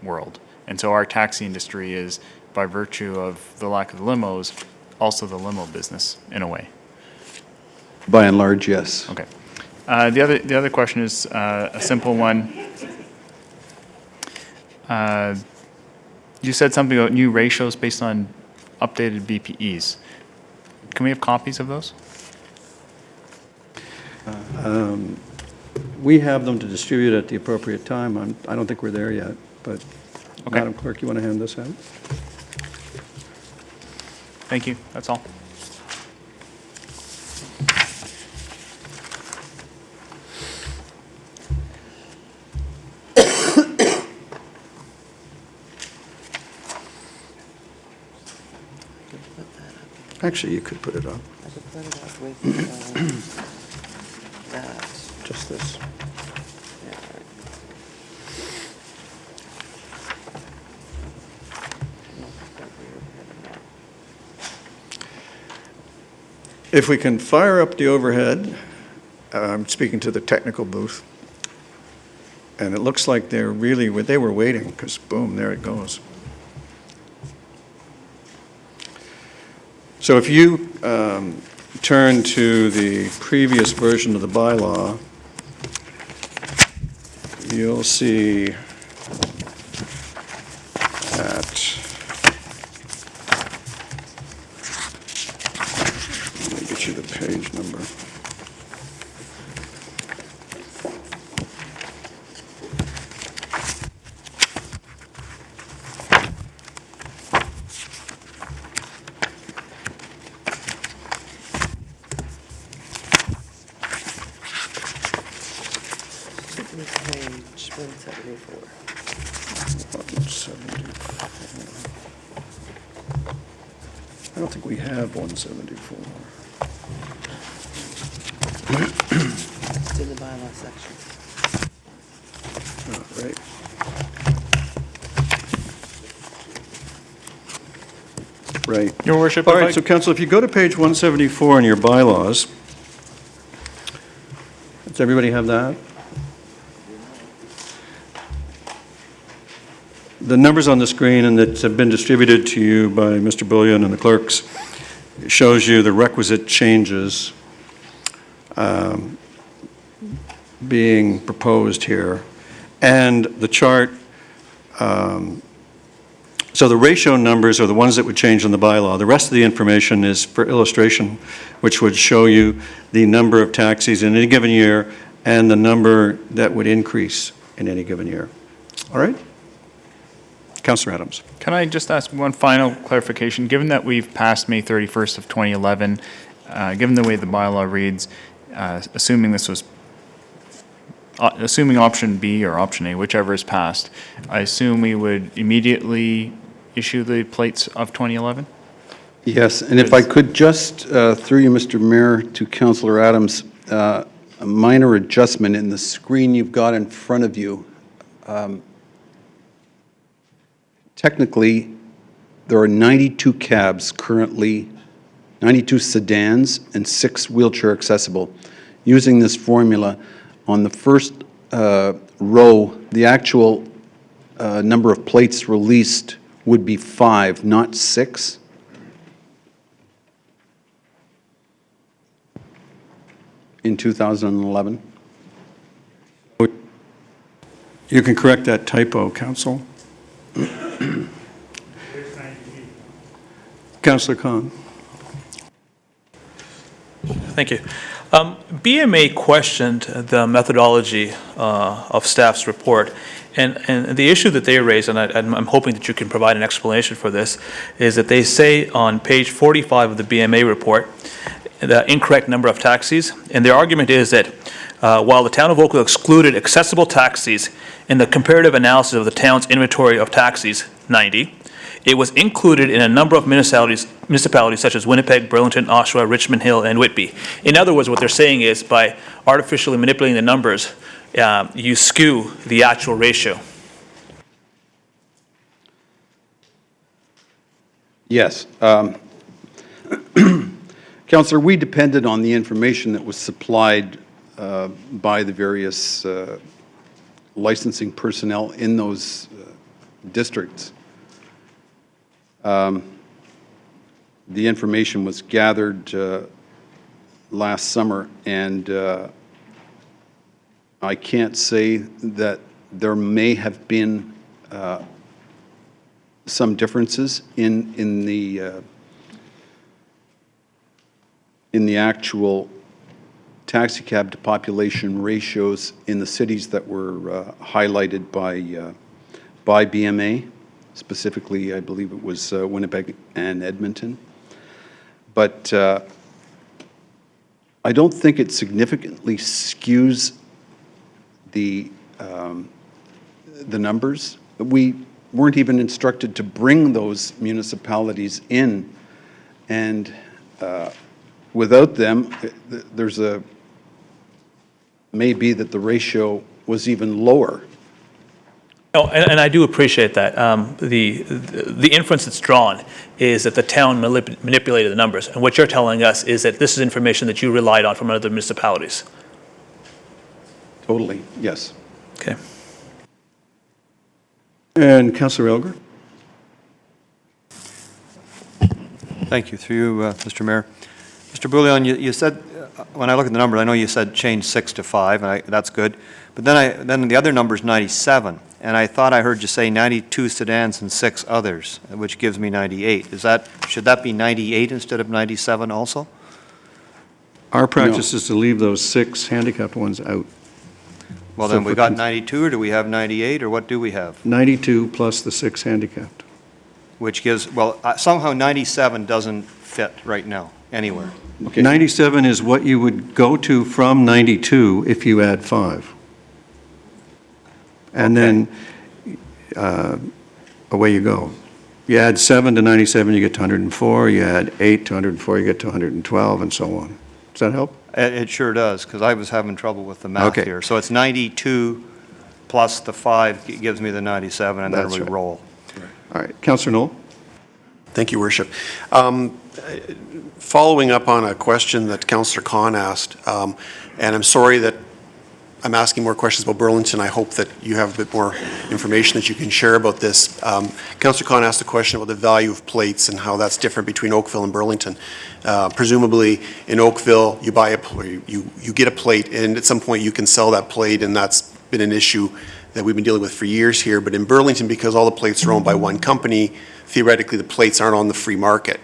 K: world. And so our taxi industry is, by virtue of the lack of the limos, also the limo business in a way.
I: By and large, yes.
K: Okay. The other question is a simple one. You said something about new ratios based on updated BPEs. Can we have copies of those?
C: We have them to distribute at the appropriate time. I don't think we're there yet, but
K: Okay.
C: Madam Clerk, you want to hand this out?
K: Thank you. That's all.
C: Actually, you could put it up,
A: I could put it up with that.
C: just this.
A: Yeah, all right.
C: If we can fire up the overhead, I'm speaking to the technical booth, and it looks like they were waiting, because boom, there it goes. So if you turn to the previous version of the bylaw, you'll see that, let me get you the page number.
A: This page 174.
C: 174. I don't think we have 174.
A: It's in the bylaw section.
C: All right. Right.
K: Your worship,
C: All
K: if
C: right,
K: I-
C: so council, if you go to page 174 in your bylaws, does everybody have that? The numbers on the screen and that have been distributed to you by Mr. Bullion and the clerks shows you the requisite changes being proposed here. And the chart, so the ratio numbers are the ones that would change in the bylaw. The rest of the information is for illustration, which would show you the number of taxis in any given year and the number that would increase in any given year. All right? Councillor Adams.
K: Can I just ask one final clarification? Given that we've passed May 31st of 2011, given the way the bylaw reads, assuming this was, assuming option B or option A, whichever is passed, I assume we would immediately issue the plates of 2011?
I: Yes, and if I could just, through you, Mr. Mayor, to Councillor Adams, a minor adjustment in the screen you've got in front of you. Technically, there are 92 cabs currently, 92 sedans, and 6 wheelchair accessible. Using this formula, on the first row, the actual number of plates released would be 5, not 6. In 2011.
C: You can correct that typo, Council. Councillor Khan.
G: Thank you. BMA questioned the methodology of staff's report, and the issue that they raised, and I'm hoping that you can provide an explanation for this, is that they say on page 45 of the BMA report, the incorrect number of taxis, and their argument is that while the town of Oakville excluded accessible taxis in the comparative analysis of the town's inventory of taxis, 90, it was included in a number of municipalities such as Winnipeg, Burlington, Oshawa, Richmond Hill, and Whitby. In other words, what they're saying is by artificially manipulating the numbers, you skew the actual ratio.
I: Yes. Councillor, we depended on the information that was supplied by the various licensing personnel in those districts. The information was gathered last summer, and I can't say that there may have been some differences in the actual taxi cab to population ratios in the cities that were highlighted by BMA. Specifically, I believe it was Winnipeg and Edmonton. But I don't think it significantly skews the numbers. We weren't even instructed to bring those municipalities in, and without them, there's a maybe that the ratio was even lower.
G: No, and I do appreciate that. The inference that's drawn is that the town manipulated the numbers, and what you're telling us is that this is information that you relied on from other municipalities.
I: Totally, yes.
G: Okay.
C: And Councillor Elger.
H: Thank you. Through you, Mr. Mayor. Mr. Bouillon, you said, when I look at the numbers, I know you said change 6 to 5, and that's good. But then the other number is 97, and I thought I heard you say 92 sedans and 6 others, which gives me 98. Should that be 98 instead of 97 also?
C: Our practice is to leave those 6 handicapped ones out.
H: Well,
C: So
H: then we
C: for
H: got 92, or do we have 98, or what do we have?
C: 92 plus the 6 handicapped.
H: Which gives, well, somehow 97 doesn't fit right now, anywhere.
I: Okay.
C: 97 is what you would go to from 92 if you add 5. And then away you go. You add 7 to 97, you get to 104. You add 8 to 104, you get to 112, and so on. Does that help?
H: It sure does, because I was having trouble with the math
C: Okay.
H: here. So it's 92 plus the 5 gives me the 97, and then
C: That's
H: we
C: right.
H: roll.
C: All right, Councillor Knoll?
J: Thank you, Worship. Following up on a question that Councillor Khan asked, and I'm sorry that I'm asking more questions about Burlington. I hope that you have a bit more information that you can share about this. Councillor Khan asked a question about the value of plates and how that's different between Oakville and Burlington. Presumably, in Oakville, you buy you get a plate, and at some point you can sell that plate, and that's been an issue that we've been dealing with for years here. But in Burlington, because all the plates are owned by one company, theoretically the plates aren't on the free market.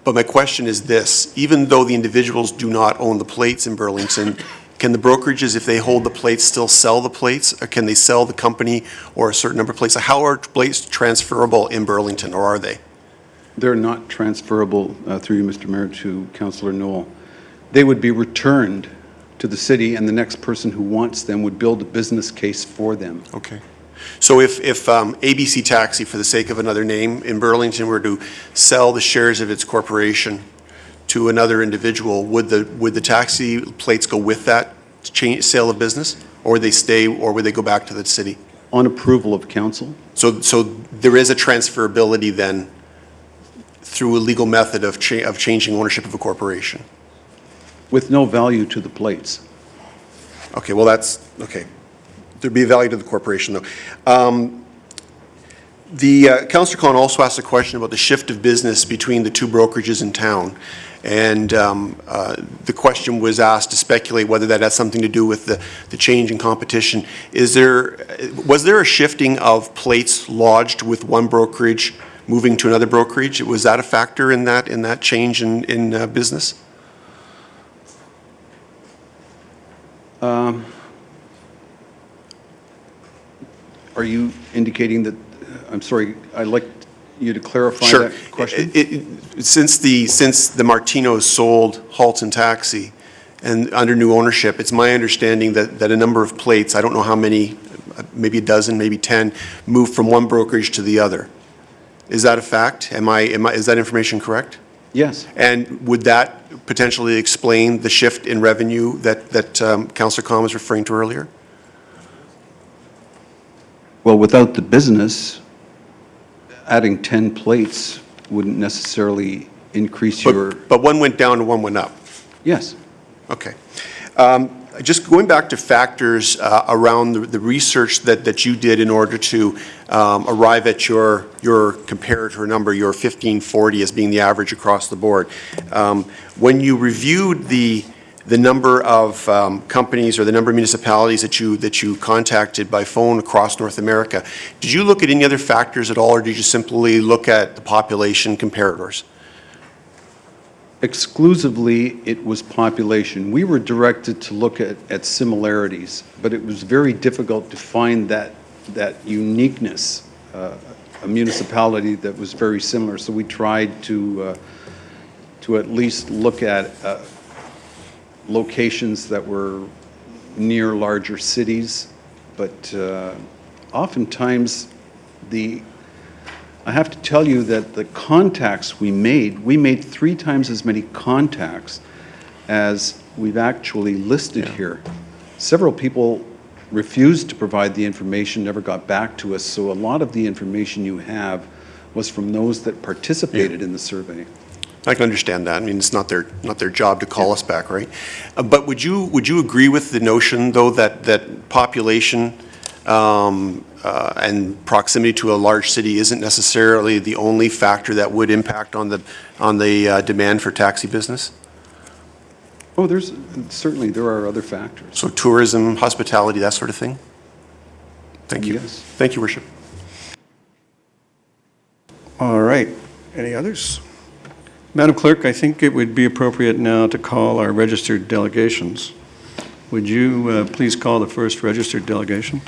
J: But my question is this: even though the individuals do not own the plates in Burlington, can the brokerages, if they hold the plates, still sell the plates? Or can they sell the company or a certain number of plates? How are plates transferable in Burlington, or are they?
I: They're not transferable, through you, Mr. Mayor, to Councillor Knoll. They would be returned to the city, and the next person who wants them would build a business case for them.
J: Okay. So if ABC Taxi, for the sake of another name, in Burlington were to sell the shares of its corporation to another individual, would the taxi plates go with that sale of business, or would they stay, or would they go back to the city?
I: On approval of council.
J: So there is a transferability then through a legal method of changing ownership of a corporation?
I: With no value to the plates.
J: Okay, well, that's, okay. There'd be a value to the corporation, though. Councillor Khan also asked a question about the shift of business between the two brokerages in town. And the question was asked to speculate whether that has something to do with the change in competition. Was there a shifting of plates lodged with one brokerage moving to another brokerage? Was that a factor in that change in business?
I: Are you indicating that, I'm sorry, I'd like you to clarify
J: Sure.
I: that question?
J: Since the Martinos sold Halton Taxi and under new ownership, it's my understanding that a number of plates, I don't know how many, maybe a dozen, maybe 10, moved from one brokerage to the other. Is that a fact? Is that information correct?
I: Yes.
J: And would that potentially explain the shift in revenue that Councillor Khan was referring to earlier?
I: Well, without the business, adding 10 plates wouldn't necessarily increase your...
J: But one went down and one went up.
I: Yes.
J: Okay. Just going back to factors around the research that you did in order to arrive at your comparator number, your 1540 as being the average across the board. When you reviewed the number of companies or the number of municipalities that you contacted by phone across North America, did you look at any other factors at all, or did you simply look at the population comparators?
I: Exclusively, it was population. We were directed to look at similarities, but it was very difficult to find that uniqueness, a municipality that was very similar. So we tried to at least look at locations that were near larger cities, but oftentimes I have to tell you that the contacts we made 3 times as many contacts as we've actually listed here. Several people refused to provide the information, never got back to us, so a lot of the information you have was from those that participated in the survey.
J: I can understand that. I mean, it's not their job to call us back, right? But would you agree with the notion, though, that population and proximity to a large city isn't necessarily the only factor that would impact on the demand for taxi business?
I: Oh, certainly there are other factors.
J: So tourism, hospitality, that sort of thing? Thank you.
I: Yes.
J: Thank you, Worship.
C: All right. Any others? Madam Clerk, I think it would be appropriate now to call our registered delegations. Would you please call the first registered delegation?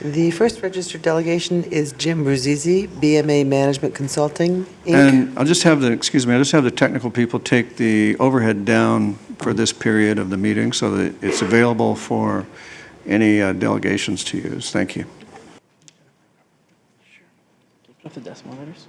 A: The first registered delegation is Jim Bruzizi, BMA Management Consulting, Inc.
C: And I'll just have the technical people take the overhead down for this period of the meeting so that it's available for any delegations to use. Thank you.
G: Of the decimal letters?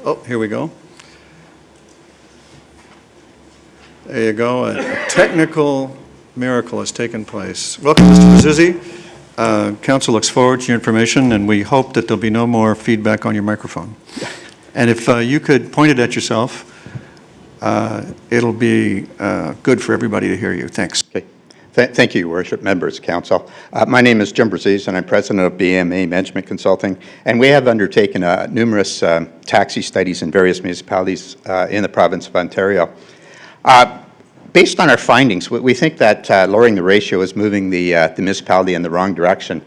C: Oh, here we go. There you go. A technical miracle has taken place. Welcome, Mr. Bazizzi. Council looks forward to your information, and we hope that there'll be no more feedback on your microphone. And if you could point it at yourself, it'll be good for everybody to hear you. Thanks.
L: Okay. Thank you, Your Worship, members, Council. My name is Jim Braziz, and I'm president of BMA Management Consulting, and we have undertaken numerous taxi studies in various municipalities in the province of Ontario. Based on our findings, we think that lowering the ratio is moving the municipality in the wrong direction.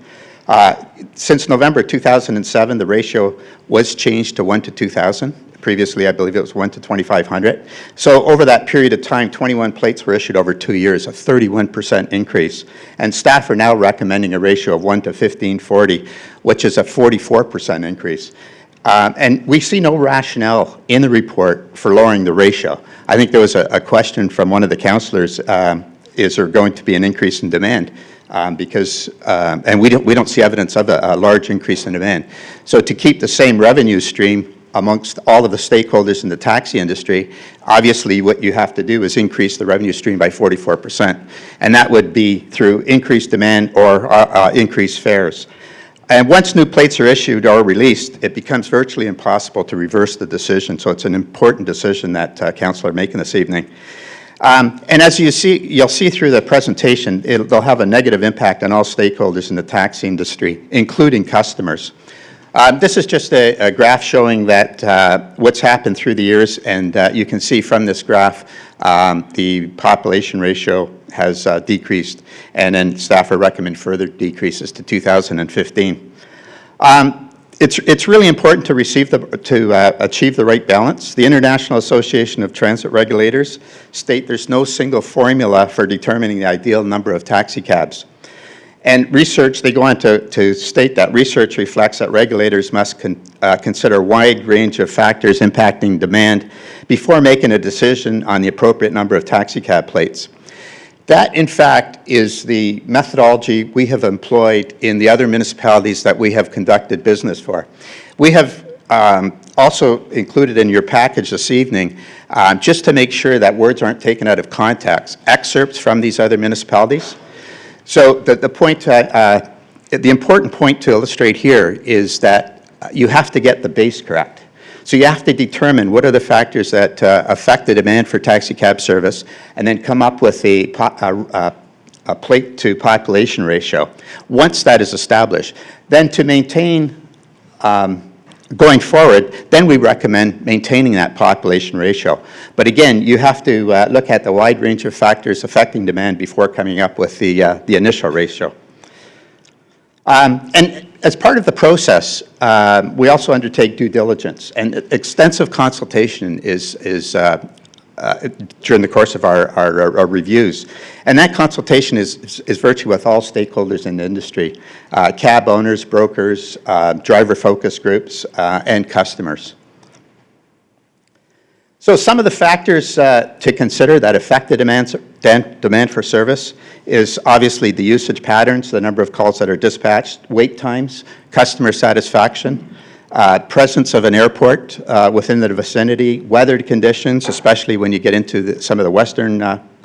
L: Since November 2007, the ratio was changed to 1 to 2,000. Previously, I believe it was 1 to 2,500. So over that period of time, 21 plates were issued over 2 years, a 31% increase. And staff are now recommending a ratio of 1 to 1,540, which is a 44% increase. And we see no rationale in the report for lowering the ratio. I think there was a question from one of the councillors, is there going to be an increase in demand? And we don't see evidence of a large increase in demand. So to keep the same revenue stream amongst all of the stakeholders in the taxi industry, obviously what you have to do is increase the revenue stream by 44%. And that would be through increased demand or increased fares. And once new plates are issued or released, it becomes virtually impossible to reverse the decision. So it's an important decision that Council are making this evening. And as you'll see through the presentation, they'll have a negative impact on all stakeholders in the taxi industry, including customers. This is just a graph showing that what's happened through the years, and you can see from this graph the population ratio has decreased, and then staff recommend further decreases to 2015. It's really important to achieve the right balance. The International Association of Transit Regulators state there's no single formula for determining the ideal number of taxi cabs. And research, they go on to state that research reflects that regulators must consider a wide range of factors impacting demand before making a decision on the appropriate number of taxi cab plates. That, in fact, is the methodology we have employed in the other municipalities that we have conducted business for. We have also included in your package this evening, just to make sure that words aren't taken out of context, excerpts from these other municipalities. So the important point to illustrate here is that you have to get the base correct. So you have to determine what are the factors that affect the demand for taxi cab service, and then come up with a plate to population ratio. Once that is established, then to maintain going forward, then we recommend maintaining that population ratio. But again, you have to look at the wide range of factors affecting demand before coming up with the initial ratio. And as part of the process, we also undertake due diligence, and extensive consultation is during the course of our reviews. And that consultation is virtually with all stakeholders in the industry, cab owners, brokers, driver focus groups, and customers. So some of the factors to consider that affect the demand for service is obviously the usage patterns, the number of calls that are dispatched, wait times, customer satisfaction, presence of an airport within the vicinity, weather conditions, especially when you get into some of the western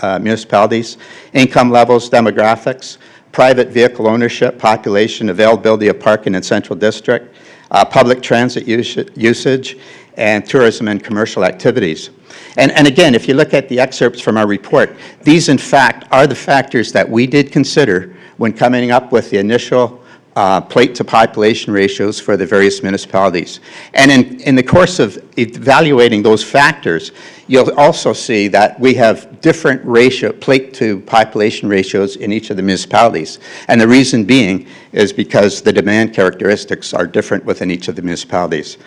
L: municipalities, income levels, demographics, private vehicle ownership, population, availability of parking in Central District, public transit usage, and tourism and commercial activities. And again, if you look at the excerpts from our report, these in fact are the factors that we did consider when coming up with the initial plate-to-population ratios for the various municipalities. And in the course of evaluating those factors, you'll also see that we have different plate-to-population ratios in each of the municipalities. And the reason being is because the demand characteristics are different within each of the municipalities.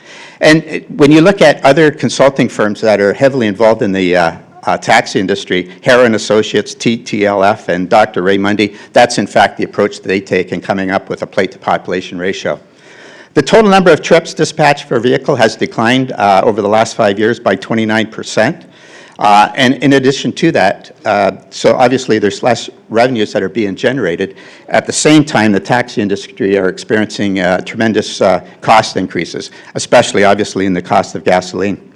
L: And when you look at other consulting firms that are heavily involved in the taxi industry, Hara and Associates, TTLF, and Dr. Ray Mundy, that's in fact the approach that they take in coming up with a plate-to-population ratio. The total number of trips dispatched per vehicle has declined over the last 5 years by 29%. And in addition to that, so obviously there's less revenues that are being generated. At the same time, the taxi industry are experiencing tremendous cost increases, especially obviously in the cost of gasoline.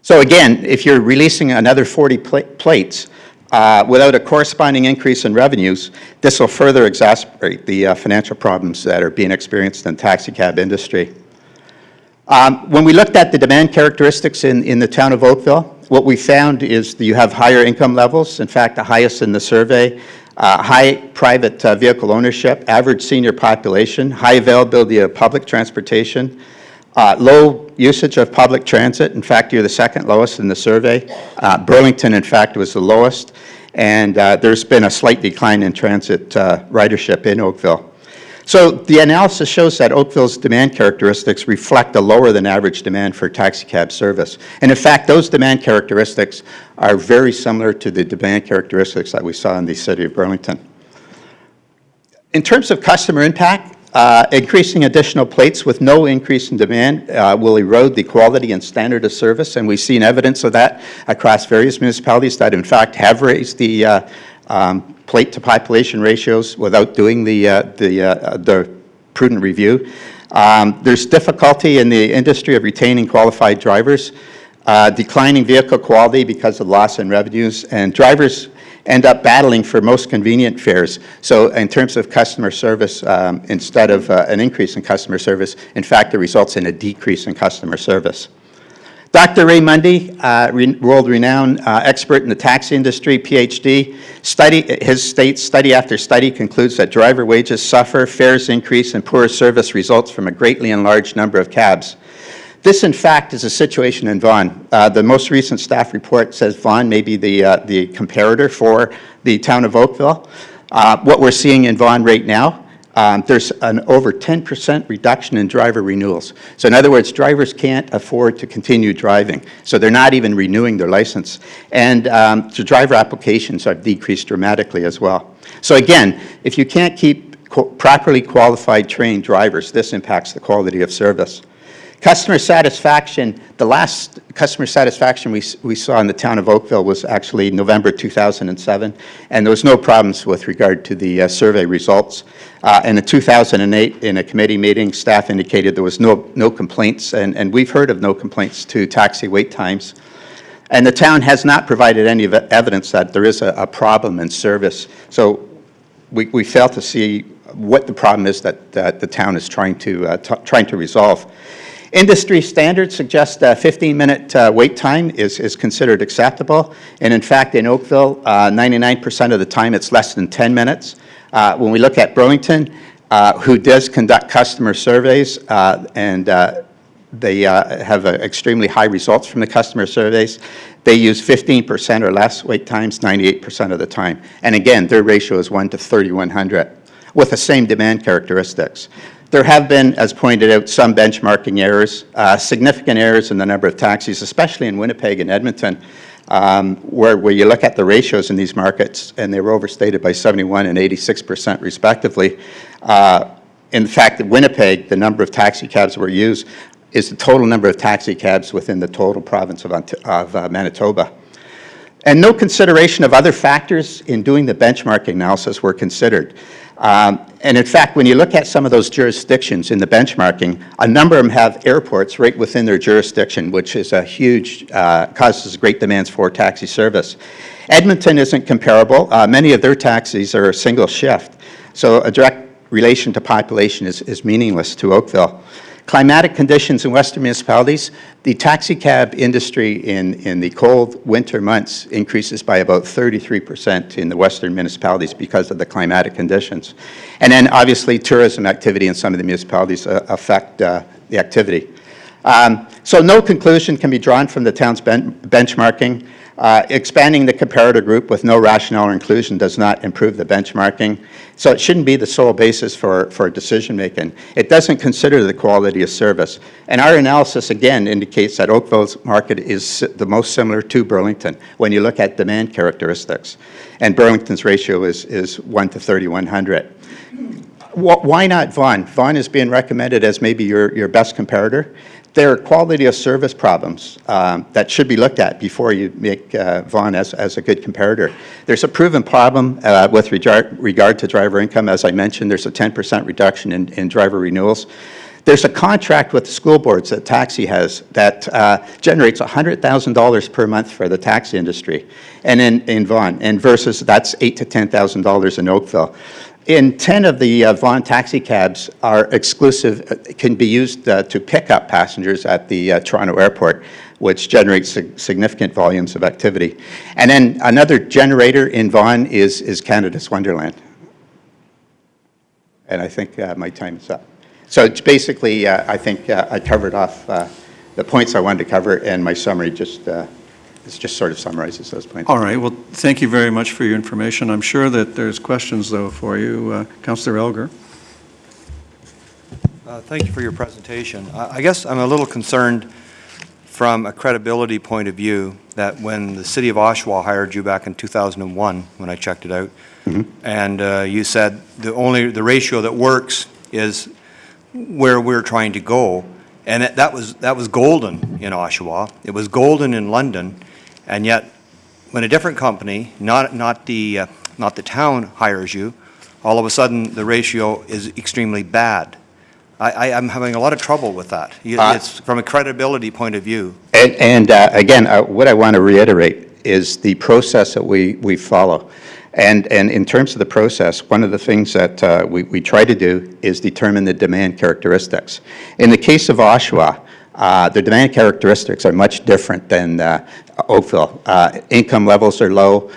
L: So again, if you're releasing another 40 plates without a corresponding increase in revenues, this will further exacerbate the financial problems that are being experienced in the taxi cab industry. When we looked at the demand characteristics in the town of Oakville, what we found is that you have higher income levels, in fact the highest in the survey, high private vehicle ownership, average senior population, high availability of public transportation, low usage of public transit. In fact, you're the second lowest in the survey. Burlington, in fact, was the lowest. And there's been a slight decline in transit ridership in Oakville. So the analysis shows that Oakville's demand characteristics reflect a lower than average demand for taxi cab service. And in fact, those demand characteristics are very similar to the demand characteristics that we saw in the city of Burlington. In terms of customer impact, increasing additional plates with no increase in demand will erode the quality and standard of service, and we've seen evidence of that across various municipalities that in fact have raised the plate-to-population ratios without doing the prudent review. There's difficulty in the industry of retaining qualified drivers, declining vehicle quality because of loss in revenues, and drivers end up battling for most convenient fares. So in terms of customer service, instead of an increase in customer service, in fact, it results in a decrease in customer service. Dr. Ray Mundy, world-renowned expert in the taxi industry, PhD, study after study concludes that driver wages suffer, fares increase, and poor service results from a greatly enlarged number of cabs. This, in fact, is a situation in Vaughan. The most recent staff report says Vaughan may be the comparator for the town of Oakville. What we're seeing in Vaughan right now, there's an over 10% reduction in driver renewals. So in other words, drivers can't afford to continue driving. So they're not even renewing their license. And the driver applications have decreased dramatically as well. So again, if you can't keep properly qualified, trained drivers, this impacts the quality of service. Customer satisfaction, the last customer satisfaction we saw in the town of Oakville was actually November 2007, and there was no problems with regard to the survey results. In 2008, in a committee meeting, staff indicated there was no complaints, and we've heard of no complaints to taxi wait times. And the town has not provided any evidence that there is a problem in service. So we fail to see what the problem is that the town is trying to resolve. Industry standards suggest a 15-minute wait time is considered acceptable. And in fact, in Oakville, 99% of the time it's less than 10 minutes. When we look at Burlington, who does conduct customer surveys, and they have extremely high results from the customer surveys, they use 15% or less wait times 98% of the time. And again, their ratio is 1 to 3,100 with the same demand characteristics. There have been, as pointed out, some benchmarking errors, significant errors in the number of taxis, especially in Winnipeg and Edmonton, where you look at the ratios in these markets, and they were overstated by 71% and 86% respectively. In fact, in Winnipeg, the number of taxi cabs that were used is the total number of taxi cabs within the total province of Manitoba. And no consideration of other factors in doing the benchmarking analysis were considered. And in fact, when you look at some of those jurisdictions in the benchmarking, a number of them have airports right within their jurisdiction, which is a huge, causes great demands for taxi service. Edmonton isn't comparable. Many of their taxis are a single shift. So a direct relation to population is meaningless to Oakville. Climatic conditions in western municipalities, the taxi cab industry in the cold winter months increases by about 33% in the western municipalities because of the climatic conditions. And then obviously tourism activity in some of the municipalities affect the activity. So no conclusion can be drawn from the town's benchmarking. Expanding the comparator group with no rationale or inclusion does not improve the benchmarking, so it shouldn't be the sole basis for decision-making. It doesn't consider the quality of service. And our analysis, again, indicates that Oakville's market is the most similar to Burlington when you look at demand characteristics. And Burlington's ratio is 1 to 3,100. Why not Vaughan? Vaughan is being recommended as maybe your best comparator. There are quality of service problems that should be looked at before you make Vaughan as a good comparator. There's a proven problem with regard to driver income. As I mentioned, there's a 10% reduction in driver renewals. There's a contract with the school boards that Taxi has that generates $100,000 per month for the taxi industry, and in Vaughan, and versus that's $8,000 to $10,000 in Oakville. In 10 of the Vaughan taxi cabs are exclusive, can be used to pick up passengers at the Toronto airport, which generates significant volumes of activity. And then another generator in Vaughan is Canada's Wonderland. And I think my time is up. So it's basically, I think I covered off the points I wanted to cover, and my summary just sort of summarizes those points.
C: All right. Well, thank you very much for your information. I'm sure that there's questions, though, for you. Councillor Elgar.
H: Thank you for your presentation. I guess I'm a little concerned from a credibility point of view that when the City of Oshawa hired you back in 2001, when I checked it out, and you said the ratio that works is where we're trying to go, and that was golden in Oshawa. It was golden in London. And yet, when a different company, not the town, hires you, all of a sudden the ratio is extremely bad. I'm having a lot of trouble with that. It's from a credibility point of view.
L: And again, what I want to reiterate is the process that we follow. And in terms of the process, one of the things that we try to do is determine the demand characteristics. In the case of Oshawa, the demand characteristics are much different than Oakville. Income levels are low.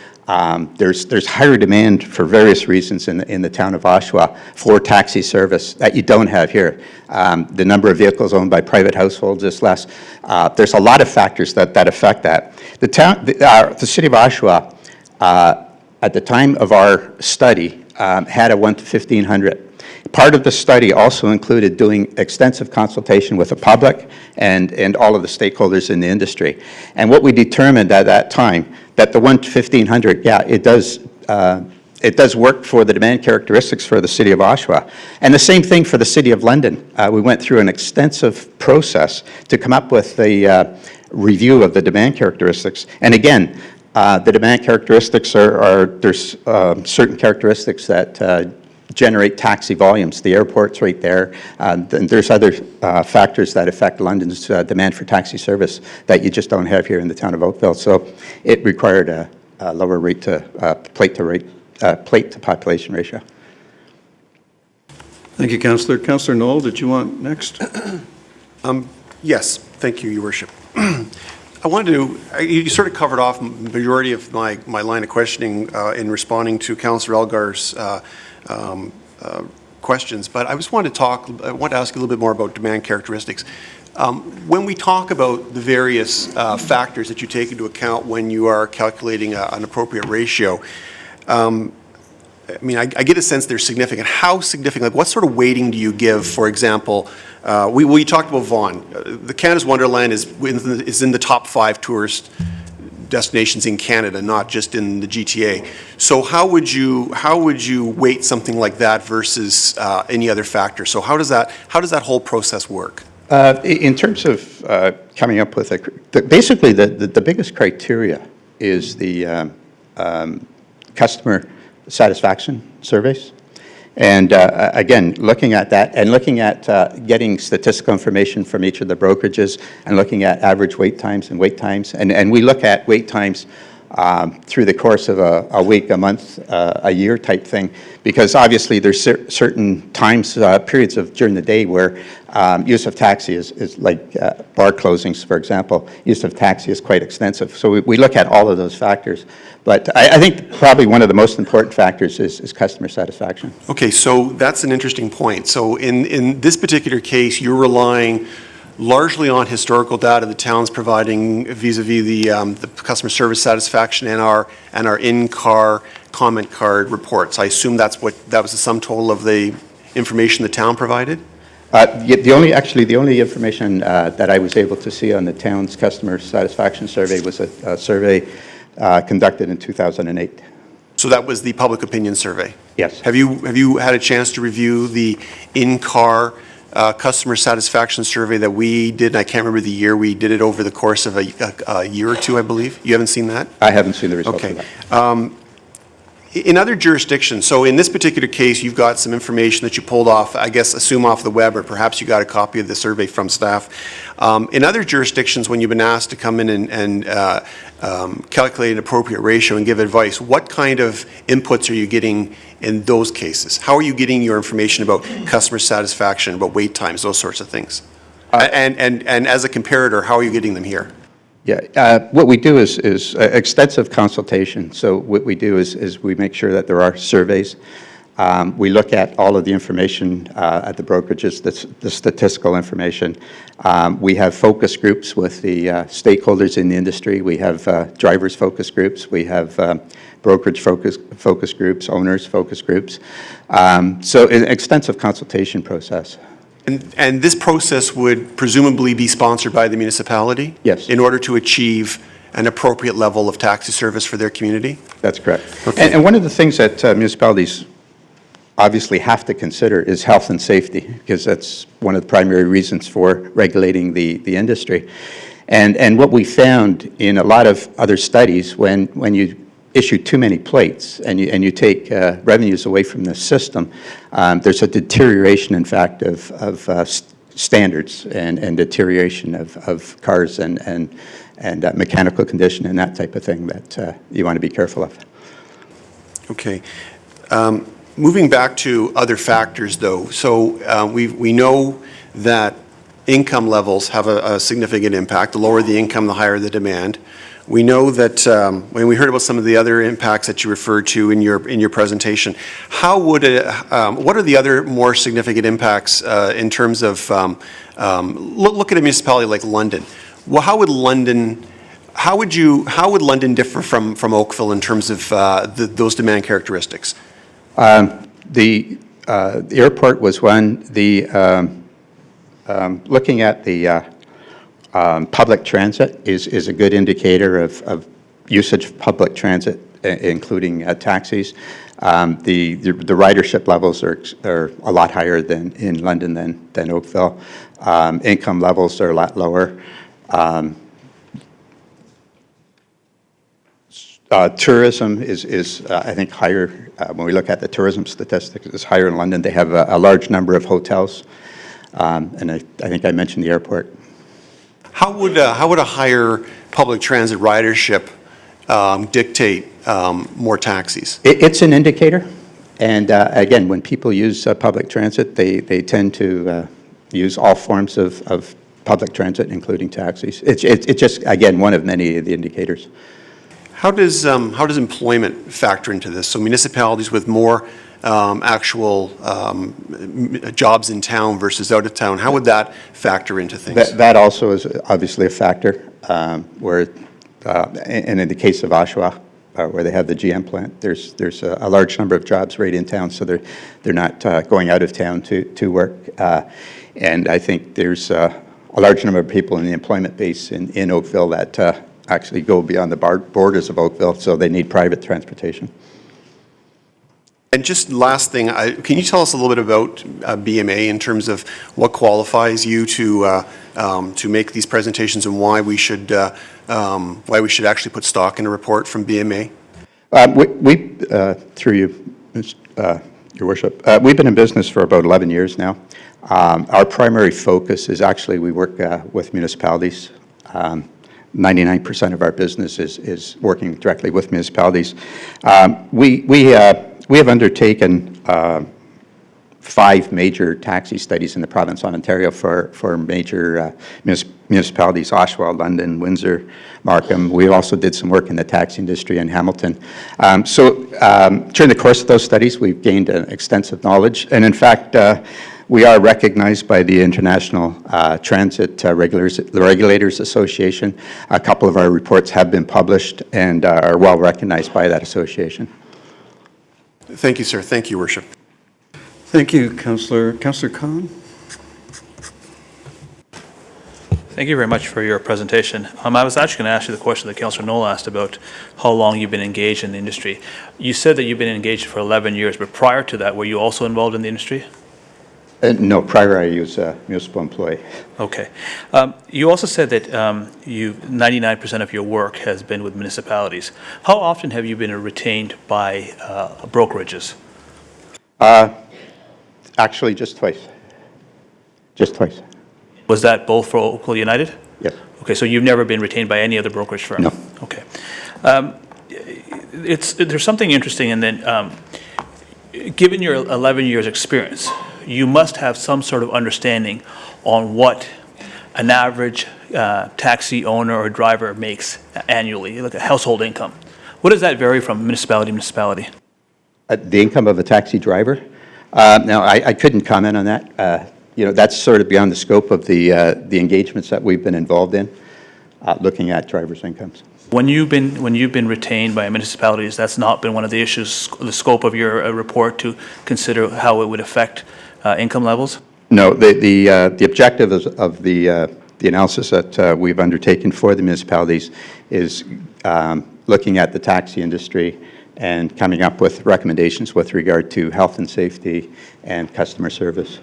L: There's higher demand for various reasons in the town of Oshawa for taxi service that you don't have here. The number of vehicles owned by private households is less. There's a lot of factors that affect that. The city of Oshawa, at the time of our study, had a 1 to 1,500. Part of the study also included doing extensive consultation with the public and all of the stakeholders in the industry. And what we determined at that time, that the 1 to 1,500, yeah, it does work for the demand characteristics for the City of Oshawa. And the same thing for the City of London. We went through an extensive process to come up with the review of the demand characteristics. And again, the demand characteristics there's certain characteristics that generate taxi volumes. The airport's right there. And there's other factors that affect London's demand for taxi service that you just don't have here in the town of Oakville. So it required a lower rate to plate to population ratio.
C: Thank you, Councillor. Councillor Knoll, did you want next?
J: Yes, thank you, Your Worship. I wanted to, you sort of covered off the majority of my line of questioning in responding to Councillor Elgar's questions, but I just want to ask you a little bit more about demand characteristics. When we talk about the various factors that you take into account when you are calculating an appropriate ratio, I mean, I get a sense they're significant. How significant? Like, what sort of weighting do you give? For example, we talked about Vaughan. The Canada's Wonderland is in the top 5 tourist destinations in Canada, not just in the GTA. So how would you weight something like that versus any other factor? So how does that whole process work?
L: In terms of coming up with basically the biggest criteria is the customer satisfaction surveys. And again, looking at that and looking at getting statistical information from each of the brokerages and looking at average wait times and wait times. And we look at wait times through the course of a week, a month, a year type thing, because obviously there's certain times, periods during the day where use of taxi is like bar closings, for example. Use of taxi is quite extensive. So we look at all of those factors. But I think probably one of the most important factors is customer satisfaction.
J: Okay, so that's an interesting point. So in this particular case, you're relying largely on historical data the town's providing vis-a-vis the customer service satisfaction and our in-car comment card reports. I assume that was the sum total of the information the town provided?
L: The only information that I was able to see on the town's customer satisfaction survey was a survey conducted in 2008.
J: So that was the public opinion survey?
L: Yes.
J: Have you had a chance to review the in-car customer satisfaction survey that we did? And I can't remember the year. We did it over the course of a year or two, I believe. You haven't seen that?
L: I haven't seen the results
J: Okay.
L: of that.
J: In other jurisdictions, so in this particular case, you've got some information that you pulled off, I guess, assume off the web, or perhaps you got a copy of the survey from staff. In other jurisdictions, when you've been asked to come in and calculate an appropriate ratio and give advice, what kind of inputs are you getting in those cases? How are you getting your information about customer satisfaction, about wait times, those sorts of things? And as a comparator, how are you getting them here?
L: Yeah, what we do is extensive consultation. So what we do is we make sure that there are surveys. We look at all of the information at the brokerages, the statistical information. We have focus groups with the stakeholders in the industry. We have drivers focus groups. We have brokerage focus groups, owners focus groups. So an extensive consultation process.
J: And this process would presumably be sponsored by the municipality?
L: Yes.
J: In order to achieve an appropriate level of taxi service for their community?
L: That's correct.
J: Okay.
L: And one of the things that municipalities obviously have to consider is health and safety, because that's one of the primary reasons for regulating the industry. And what we found in a lot of other studies, when you issue too many plates and you take revenues away from the system, there's a deterioration, in fact, of standards and deterioration of cars and mechanical condition and that type of thing that you want to be careful of.
J: Okay. Moving back to other factors, though, so we know that income levels have a significant impact. The lower the income, the higher the demand. We know that when we heard about some of the other impacts that you referred to in your presentation, how would what are the other more significant impacts in terms of look at a municipality like London? Well, how would London differ from Oakville in terms of those demand characteristics?
L: The airport was one. Looking at the public transit is a good indicator of usage of public transit, including taxis. The ridership levels are a lot higher in London than Oakville. Income levels are a lot lower. Tourism is I think, higher. When we look at the tourism statistics, it's higher in London. They have a large number of hotels, and I think I mentioned the airport.
J: How would a higher public transit ridership dictate more taxis?
L: It's an indicator, and again, when people use public transit, they tend to use all forms of public transit, including taxis. It's just, again, one of many of the indicators.
J: How does employment factor into this? So municipalities with more actual jobs in town versus out of town, how would that factor into things?
L: That also is obviously a factor, where, and in the case of Oshawa, where they have the GM plant, there's a large number of jobs right in town, so they're not going out of town to work. And I think there's a large number of people in the employment base in Oakville that actually go beyond the borders of Oakville, so they need private transportation.
J: And just last thing, can you tell us a little bit about BMA in terms of what qualifies you to make these presentations and why we should actually put stock in a report from BMA? Through
L: you, Your Worship, we've been in business for about 11 years now. Our primary focus is actually we work with municipalities. 99% of our business is working directly with municipalities. We have undertaken 5 major taxi studies in the province of Ontario for major municipalities: Oshawa, London, Windsor, Markham. We also did some work in the taxi industry in Hamilton. During the course of those studies, we've gained extensive knowledge, and in fact, we are recognized by the International Transit Regulators Association. A couple of our reports have been published and are well recognized by that association.
J: Thank you, sir. Thank you, Worship.
C: Thank you, Councillor. Councillor Khan?
G: Thank you very much for your presentation. I was actually going to ask you the question that Councillor Knoll asked about how long you've been engaged in the industry. You said that you've been engaged for 11 years, but prior to that, were you also involved in the industry?
L: No, prior I was a municipal employee.
G: Okay. You also said that 99% of your work has been with municipalities. How often have you been retained by brokerages?
L: Actually, just twice. Just twice.
G: Was that both for Oakville United?
L: Yes.
G: Okay, so you've never been retained by any other brokerage firm?
L: No.
G: Okay. There's something interesting in that, given your 11 years' experience, you must have some sort of understanding on what an average taxi owner or driver makes annually, like a household income. What does that vary from municipality to municipality?
L: The income of a taxi driver? Now, I couldn't comment on that. That's sort of beyond the scope of the engagements that we've been involved in, looking at drivers' incomes.
G: When you've been retained by municipalities, that's not been one of the issues, the scope of your report to consider how it would affect income levels?
L: No, the objective of the analysis that we've undertaken for the municipalities is looking at the taxi industry and coming up with recommendations with regard to health and safety and customer service.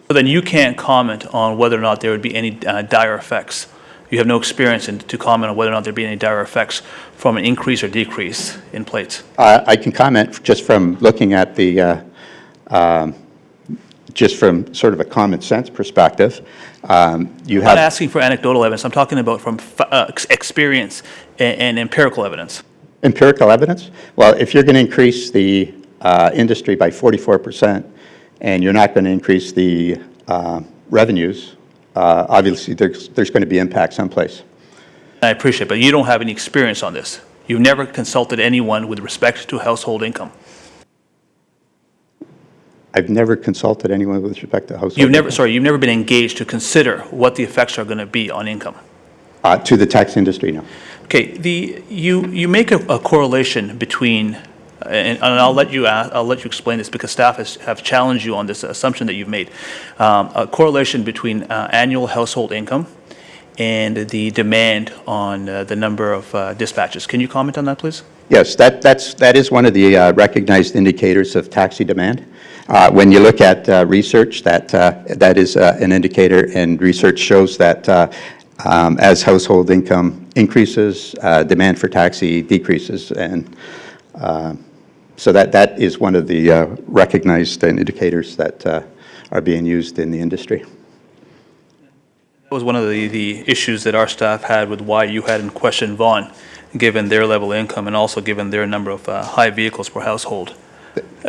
G: So then you can't comment on whether or not there would be any dire effects. You have no experience to comment on whether or not there'd be any dire effects from an increase or decrease in plates.
L: I can comment just from looking at the, just from sort of a common sense perspective.
G: I'm not asking for anecdotal evidence. I'm talking about from experience and empirical evidence.
L: Empirical evidence? Well, if you're going to increase the industry by 44% and you're not going to increase the revenues, obviously there's going to be impact someplace.
G: I appreciate it, but you don't have any experience on this. You've never consulted anyone with respect to household income.
L: I've never consulted anyone with respect to household
G: You've never,
L: income.
G: sorry, you've never been engaged to consider what the effects are going to be on income.
L: To the tax industry, no.
G: Okay, you make a correlation between, and I'll let you explain this because staff have challenged you on this assumption that you've made, a correlation between annual household income and the demand on the number of dispatches. Can you comment on that, please?
L: Yes, that is one of the recognized indicators of taxi demand. When you look at research, that is an indicator, and research shows that as household income increases, demand for taxi decreases, and so that is one of the recognized indicators that are being used in the industry.
G: That was one of the issues that our staff had with why you hadn't questioned Vaughan, given their level of income and also given their number of high vehicles per household.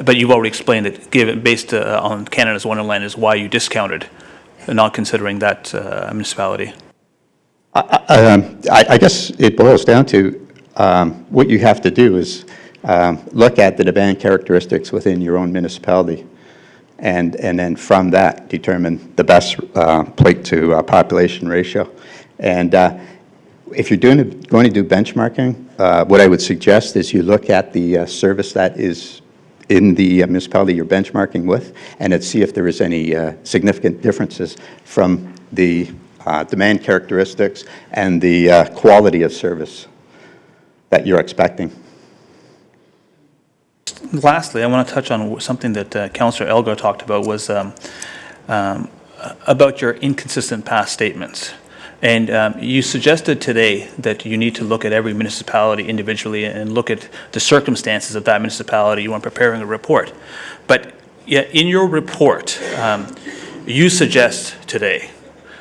G: But you've already explained it, based on Canada's Wonderland, is why you discounted, not considering that municipality.
L: I guess it boils down to what you have to do is look at the demand characteristics within your own municipality, and then from that determine the best plate to population ratio. And if you're going to do benchmarking, what I would suggest is you look at the service that is in the municipality you're benchmarking with, and see if there is any significant differences from the demand characteristics and the quality of service that you're expecting.
G: Lastly, I want to touch on something that Councillor Elgar talked about, was about your inconsistent past statements. And you suggested today that you need to look at every municipality individually and look at the circumstances of that municipality when preparing a report. But in your report, you suggest today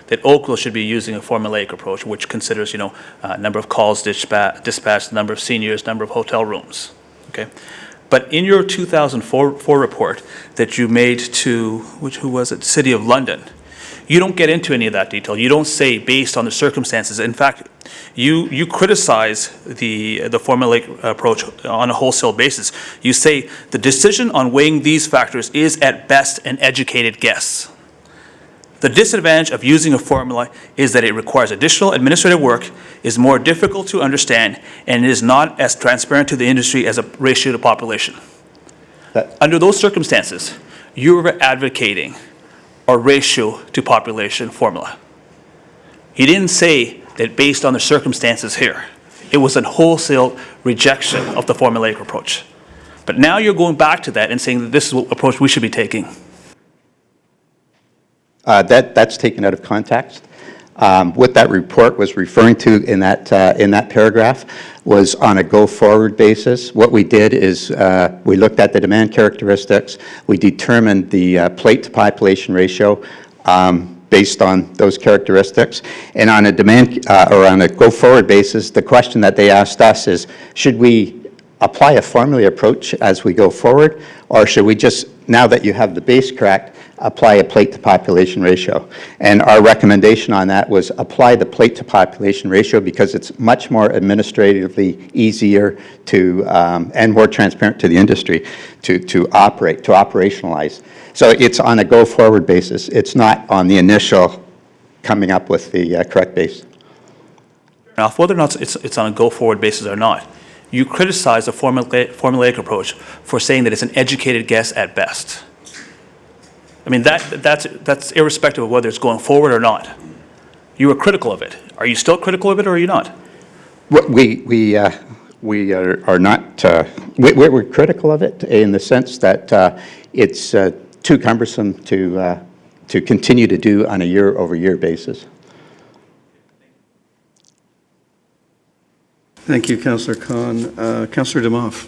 G: that Oakville should be using a formulaic approach, which considers, number of calls dispatched, number of seniors, number of hotel rooms, okay? But in your 2004 report that you made to, who was it, City of London, you don't get into any of that detail. You don't say based on the circumstances. In fact, you criticize the formulaic approach on a wholesale basis. You say the decision on weighing these factors is at best an educated guess. The disadvantage of using a formula is that it requires additional administrative work, is more difficult to understand, and is not as transparent to the industry as a ratio to population. Under those circumstances, you're advocating a ratio to population formula. He didn't say that based on the circumstances here. It was a wholesale rejection of the formulaic approach. But now you're going back to that and saying that this is what approach we should be taking.
L: That's taken out of context. What that report was referring to in that paragraph was on a go-forward basis. What we did is we looked at the demand characteristics. We determined the plate-to-population ratio based on those characteristics. And on a demand or on a go-forward basis, the question that they asked us is, should we apply a formula approach as we go forward, or should we just, now that you have the base correct, apply a plate-to-population ratio? And our recommendation on that was apply the plate-to-population ratio because it's much more administratively easier to and more transparent to the industry to operationalize. So it's on a go-forward basis. It's not on the initial coming up with the correct base.
G: Now, whether or not it's on a go-forward basis or not, you criticize the formulaic approach for saying that it's an educated guess at best. I mean, that's irrespective of whether it's going forward or not. You were critical of it. Are you still critical of it, or are you not?
L: We are not. We're critical of it in the sense that it's too cumbersome to continue to do on a year-over-year basis.
C: Thank you, Councillor Khan. Councillor Demoff.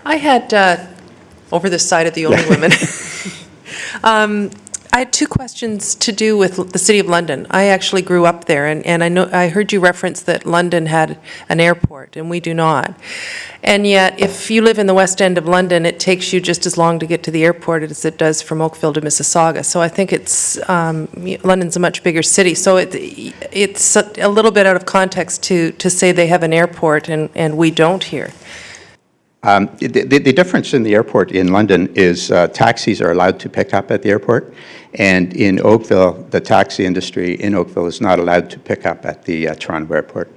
F: I had, over this side of the only women, I had two questions to do with the City of London. I actually grew up there, and I heard you reference that London had an airport, and we do not. And yet, if you live in the West End of London, it takes you just as long to get to the airport as it does from Oakville to Mississauga. So I think London's a much bigger city. So it's a little bit out of context to say they have an airport and we don't here.
L: The difference in the airport in London is taxis are allowed to pick up at the airport, and in Oakville, the taxi industry in Oakville is not allowed to pick up at the Toronto airport.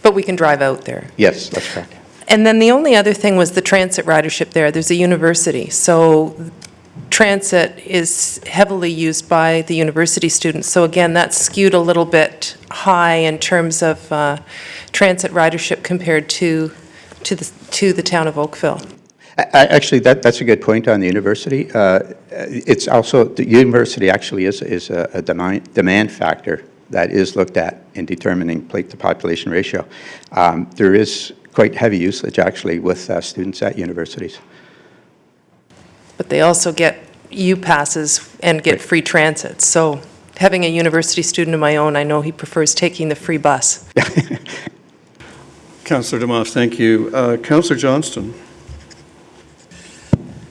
F: But we can drive out there.
L: Yes, that's correct.
F: And then the only other thing was the transit ridership there. There's a university, so transit is heavily used by the university students. So again, that's skewed a little bit high in terms of transit ridership compared to the town of Oakville.
L: Actually, that's a good point on the university. It's also, the university actually is a demand factor that is looked at in determining plate-to-population ratio. There is quite heavy usage, actually, with students at universities.
F: But they also get U-passes and get free transit. So having a university student of my own, I know he prefers taking the free bus.
C: Councillor Demoff, thank you. Councillor Johnston.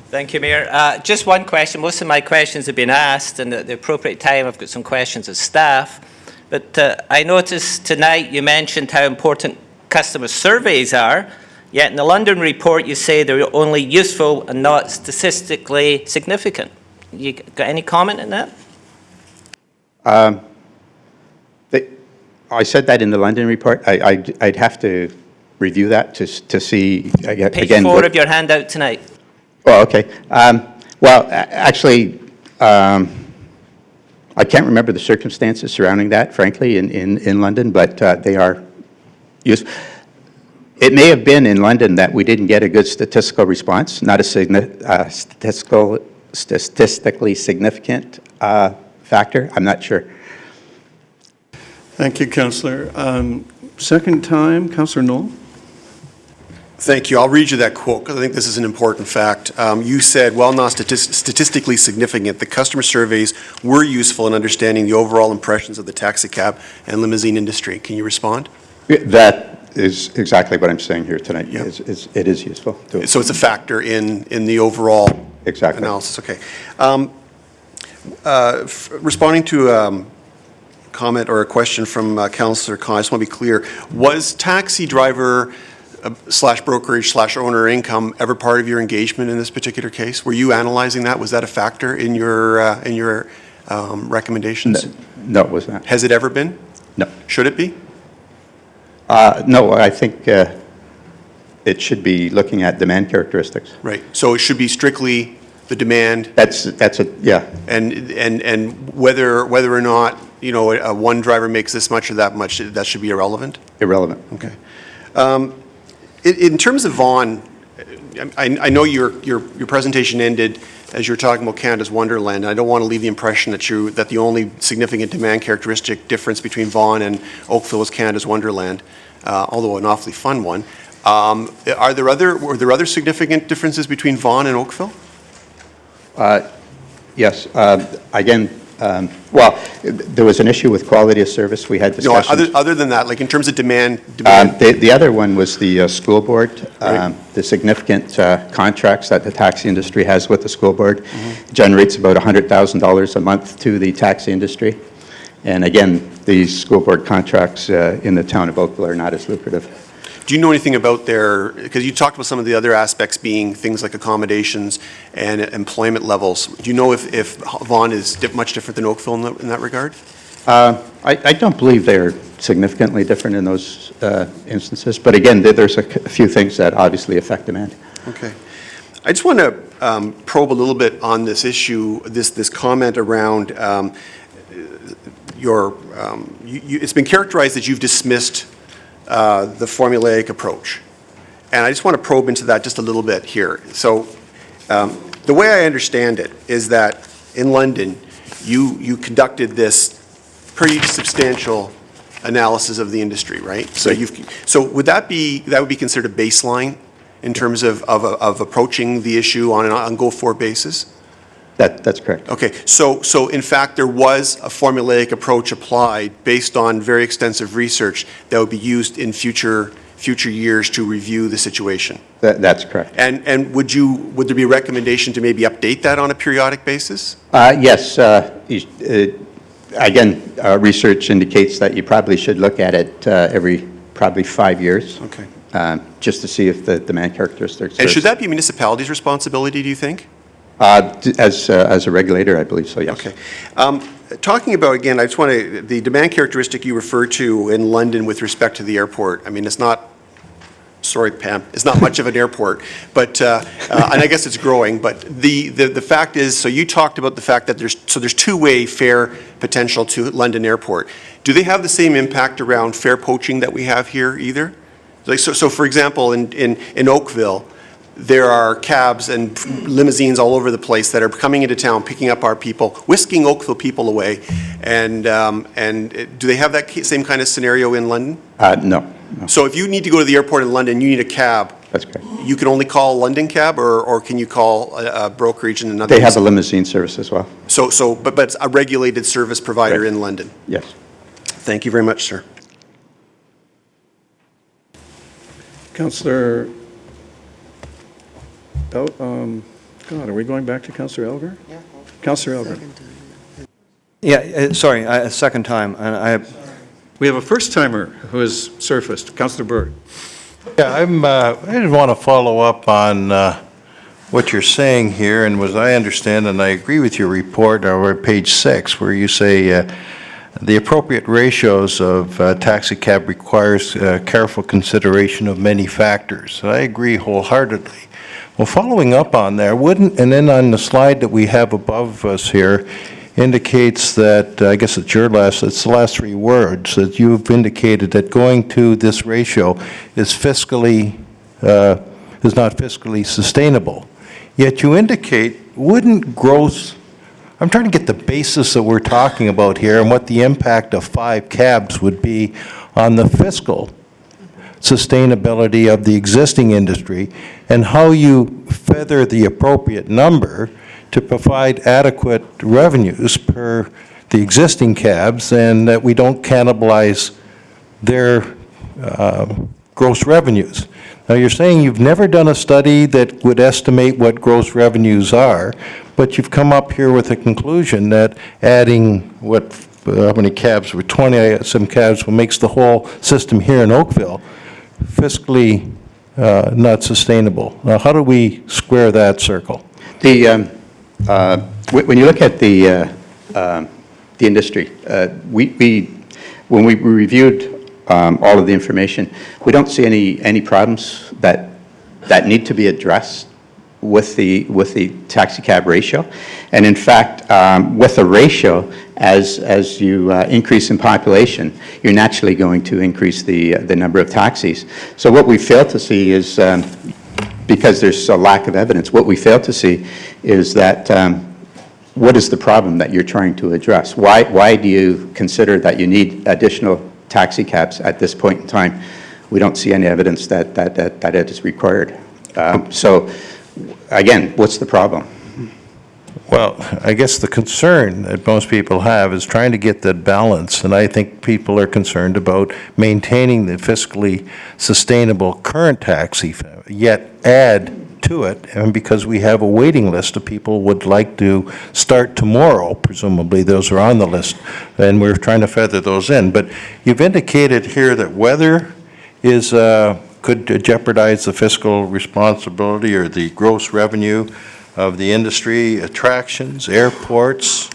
M: Thank you, Mayor. Just one question. Most of my questions have been asked, and at the appropriate time I've got some questions of staff. But I noticed tonight you mentioned how important customer surveys are, yet in the London report you say they're only useful and not statistically significant. You got any comment on that?
L: I said that in the London report. I'd have to review that to see again.
M: Page 4 of your handout tonight.
L: Oh, okay. Well, actually, I can't remember the circumstances surrounding that, frankly, in London, but they are used. It may have been in London that we didn't get a good statistical response, not a statistically significant factor. I'm not sure.
C: Thank you, Councillor. Second time, Councillor Knoll.
J: Thank you. I'll read you that quote because I think this is an important fact. You said, while not statistically significant, the customer surveys were useful in understanding the overall impressions of the taxi cab and limousine industry. Can you respond?
L: That is exactly what I'm saying here tonight.
J: Yep.
L: It is useful.
J: So it's a factor in the overall
L: Exactly.
J: analysis. Okay. Responding to a comment or a question from Councillor Khan, I just want to be clear. Was taxi driver slash brokerage slash owner income ever part of your engagement in this particular case? Were you analyzing that? Was that a factor in your recommendations?
L: No, it was not.
J: Has it ever been?
L: No.
J: Should it be?
L: No, I think it should be looking at demand characteristics.
J: Right. So it should be strictly the demand.
L: Yeah.
J: And whether or not, one driver makes this much or that much, that should be irrelevant?
L: Irrelevant.
J: Okay. In terms of Vaughan, I know your presentation ended as you're talking about Canada's Wonderland. I don't want to leave the impression that the only significant demand characteristic difference between Vaughan and Oakville is Canada's Wonderland, although an awfully fun one. Were there other significant differences between Vaughan and Oakville?
L: Yes. Again, well, there was an issue with quality of service. We had discussions.
J: No, other than that, like in terms of demand.
L: The other one was the school board,
J: Right.
L: the significant contracts that the taxi industry has with the school board. Generates about $100,000 a month to the taxi industry. And again, these school board contracts in the town of Oakville are not as lucrative.
J: Do you know anything about because you talked about some of the other aspects being things like accommodations and employment levels. Do you know if Vaughan is much different than Oakville in that regard?
L: I don't believe they're significantly different in those instances, but again, there's a few things that obviously affect demand.
J: Okay. I just want to probe a little bit on this issue, this comment around it's been characterized that you've dismissed the formulaic approach. And I just want to probe into that just a little bit here. So the way I understand it is that in London, you conducted this pretty substantial analysis of the industry, right? So would that would be considered a baseline in terms of approaching the issue on an go-forward basis?
L: That's correct.
J: Okay, so in fact, there was a formulaic approach applied based on very extensive research that would be used in future years to review the situation.
L: That's correct.
J: And would there be a recommendation to maybe update that on a periodic basis?
L: Yes. Again, research indicates that you probably should look at it every probably 5 years.
J: Okay.
L: Just to see if the demand characteristics.
J: And should that be municipalities' responsibility, do you think?
L: As a regulator, I believe so, yes.
J: Okay. Talking about, again, the demand characteristic you refer to in London with respect to the airport, I mean, it's not, sorry, Pam, it's not much of an airport, but, and I guess it's growing, but the fact is, so you talked about the fact that there's two-way fare potential to London Airport. Do they have the same impact around fare poaching that we have here either? Like, so for example, in Oakville, there are cabs and limousines all over the place that are coming into town, picking up our people, whisking Oakville people away. And do they have that same kind of scenario in London?
L: No.
J: So if you need to go to the airport in London, you need a cab.
L: That's correct.
J: You can only call London Cab, or can you call a brokerage in another?
L: They have a limousine service as well.
J: But it's a regulated service provider
L: Right.
J: in London.
L: Yes.
J: Thank you very much, sir.
C: Councillor, God, are we going back to Councillor Elgar? Yeah. Councillor Elgar.
H: Yeah, sorry, a second time. And
C: We have a first-timer who has surfaced, Councillor Bird.
B: Yeah, I did want to follow up on what you're saying here, and as I understand, and I agree with your report over page 6, where you say the appropriate ratios of taxi cab requires careful consideration of many factors. I agree wholeheartedly. Well, following up on there, and then on the slide that we have above us here, indicates that, I guess it's the last 3 words, that you've indicated that going to this ratio is not fiscally sustainable. Yet you indicate, wouldn't growth, I'm trying to get the basis that we're talking about here and what the impact of 5 cabs would be on the fiscal sustainability of the existing industry and how you feather the appropriate number to provide adequate revenues per the existing cabs and that we don't cannibalize their gross revenues. Now, you're saying you've never done a study that would estimate what gross revenues are, but you've come up here with a conclusion that adding how many cabs were 20 some cabs makes the whole system here in Oakville fiscally not sustainable. Now, how do we square that circle?
L: When you look at the industry, when we reviewed all of the information, we don't see any problems that need to be addressed with the taxi cab ratio. And in fact, with the ratio, as you increase in population, you're naturally going to increase the number of taxis. So what we fail to see is, because there's a lack of evidence, what we fail to see is that what is the problem that you're trying to address? Why do you consider that you need additional taxi cabs at this point in time? We don't see any evidence that it is required. So again, what's the problem?
B: Well, I guess the concern that most people have is trying to get that balance, and I think people are concerned about maintaining the fiscally sustainable current taxi, yet add to it, and because we have a waiting list of people would like to start tomorrow, presumably those are on the list, and we're trying to feather those in. But you've indicated here that weather is could jeopardize the fiscal responsibility or the gross revenue of the industry, attractions, airports,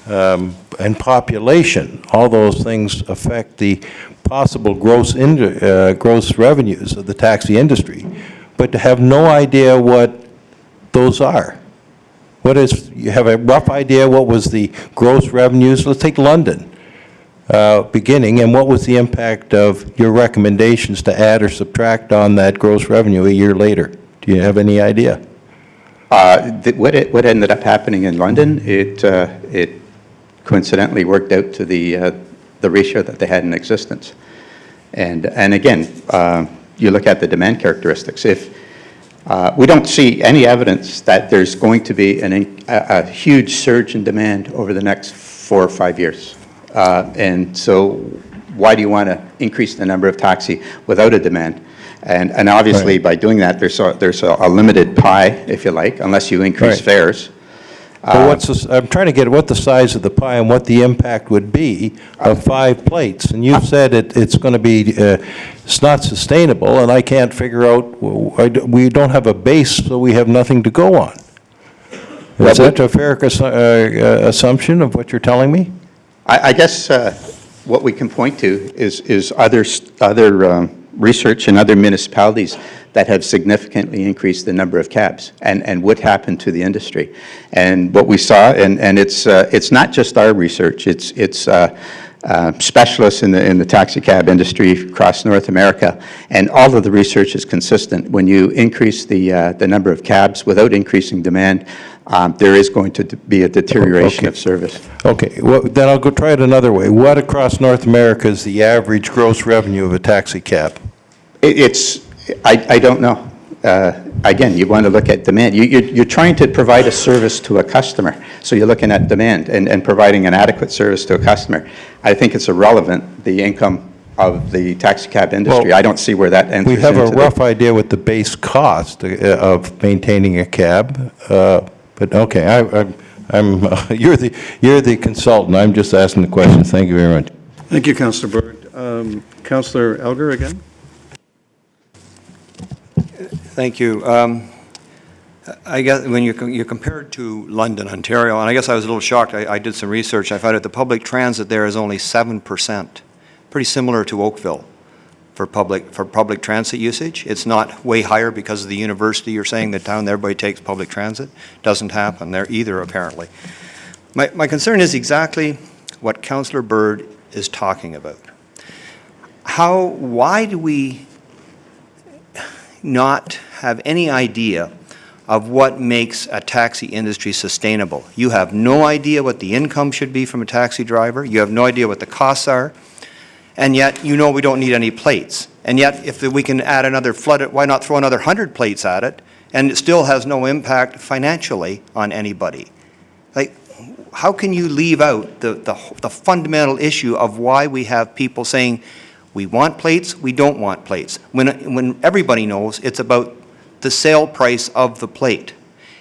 B: and population. All those things affect the possible gross revenues of the taxi industry, but to have no idea what those are. You have a rough idea what was the gross revenues? Let's take London beginning, and what was the impact of your recommendations to add or subtract on that gross revenue a year later? Do you have any idea?
L: What ended up happening in London, it coincidentally worked out to the ratio that they had in existence. And again, you look at the demand characteristics. If we don't see any evidence that there's going to be a huge surge in demand over the next 4 or 5 years. And so why do you want to increase the number of taxi without a demand? And obviously, right, by doing that, there's a limited pie, if you like, unless you increase, right, fares.
B: I'm trying to get what the size of the pie and what the impact would be of 5 plates. And you've said it's going to be, it's not sustainable, and I can't figure out, we don't have a base, so we have nothing to go on. Is that a fair assumption of what you're telling me?
L: I guess what we can point to is other research in other municipalities that have significantly increased the number of cabs and what happened to the industry. And what we saw, and it's not just our research, it's specialists in the taxi cab industry across North America, and all of the research is consistent. When you increase the number of cabs without increasing demand, there is going to be a deterioration, okay, of service.
B: Okay, well, then I'll go try it another way. What across North America is the average gross revenue of a taxi cab?
L: I don't know. Again, you want to look at demand. You're trying to provide a service to a customer, so you're looking at demand and providing an adequate service to a customer. I think it's irrelevant, the income of the taxi cab industry. Well, I don't see where that enters.
B: We have a rough idea what the base cost of maintaining a cab, but okay, you're the consultant. I'm just asking the question. Thank you very much.
C: Thank you, Councillor Bird. Councillor Elgar again.
H: Thank you. I guess when you compare it to London, Ontario, and I guess I was a little shocked. I did some research. I found out the public transit there is only 7%, pretty similar to Oakville for public transit usage. It's not way higher because of the university. You're saying that town everybody takes public transit. Doesn't happen there either, apparently. My concern is exactly what Councillor Bird is talking about. Why do we not have any idea of what makes a taxi industry sustainable? You have no idea what the income should be from a taxi driver. You have no idea what the costs are. And yet, you know we don't need any plates. And yet, if we can add another flood, why not throw another 100 plates at it? And it still has no impact financially on anybody. Like, how can you leave out the fundamental issue of why we have people saying, we want plates, we don't want plates, when everybody knows it's about the sale price of the plate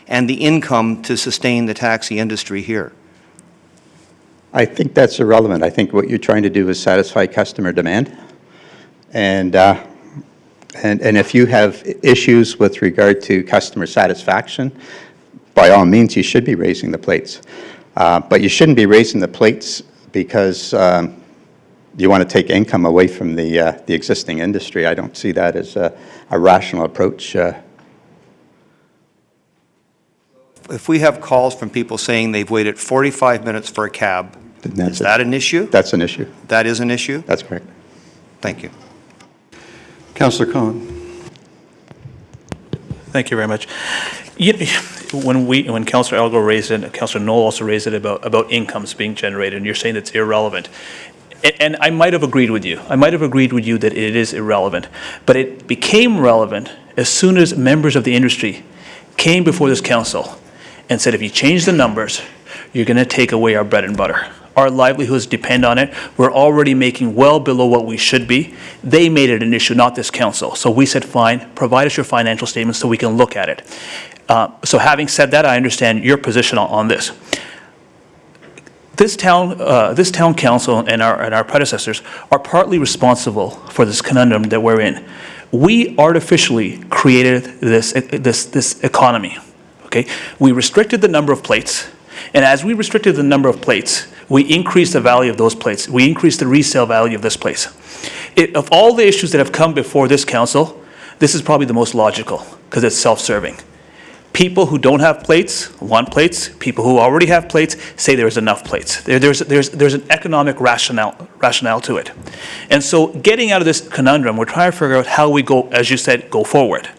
H: and the income to sustain the taxi industry here?
L: I think that's irrelevant. I think what you're trying to do is satisfy customer demand. And if you have issues with regard to customer satisfaction, by all means, you should be raising the plates. But you shouldn't be raising the plates because you want to take income away from the existing industry. I don't see that as a rational approach.
H: If we have calls from people saying they've waited 45 minutes for a cab, is that an issue?
L: That's an issue.
H: That is an issue?
L: That's correct.
H: Thank you.
C: Councillor Cohen.
G: Thank you very much. When Councillor Elgo raised it, Councillor Knoll also raised it about incomes being generated, and you're saying it's irrelevant. And I might have agreed with you. I might have agreed with you that it is irrelevant. But it became relevant as soon as members of the industry came before this council and said, if you change the numbers, you're going to take away our bread and butter. Our livelihoods depend on it. We're already making well below what we should be. They made it an issue, not this council. So we said, fine, provide us your financial statements so we can look at it. So having said that, I understand your position on this. This town council and our predecessors are partly responsible for this conundrum that we're in. We artificially created this economy. Okay, we restricted the number of plates, and as we restricted the number of plates, we increased the value of those plates. We increased the resale value of this place. Of all the issues that have come before this council, this is probably the most logical because it's self-serving. People who don't have plates want plates. People who already have plates say there's enough plates. There's an economic rationale to it. And so getting out of this conundrum, we're trying to figure out how we go, as you said, go forward.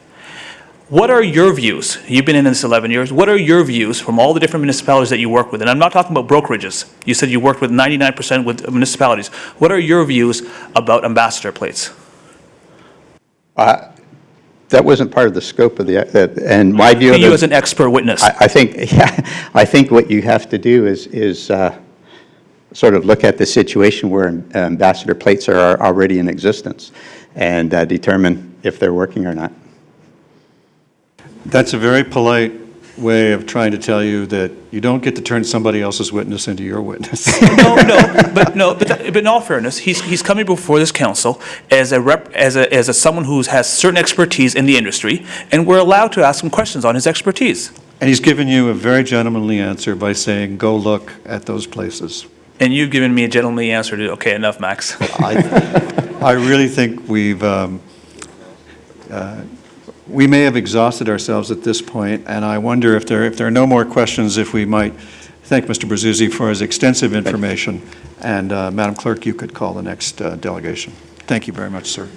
G: What are your views? You've been in this 11 years. What are your views from all the different municipalities that you work with? And I'm not talking about brokerages. You said you worked with 99% with municipalities. What are your views about ambassador plates?
L: That wasn't part of the scope of and my view of
G: you as an expert witness.
L: I think what you have to do is sort of look at the situation where ambassador plates are already in existence and determine if they're working or not.
C: That's a very polite way of trying to tell you that you don't get to turn somebody else's witness into your witness.
G: But in all fairness, he's coming before this council as someone who has certain expertise in the industry, and we're allowed to ask him questions on his expertise.
C: And he's given you a very gentlemanly answer by saying, go look at those places.
G: And you've given me a gentlemanly answer to, okay, enough, Max.
C: I really think we may have exhausted ourselves at this point, and I wonder if there are no more questions, if we might thank Mr. Brzezzi for his extensive information. And Madam Clerk, you could call the next delegation. Thank you very much, sir.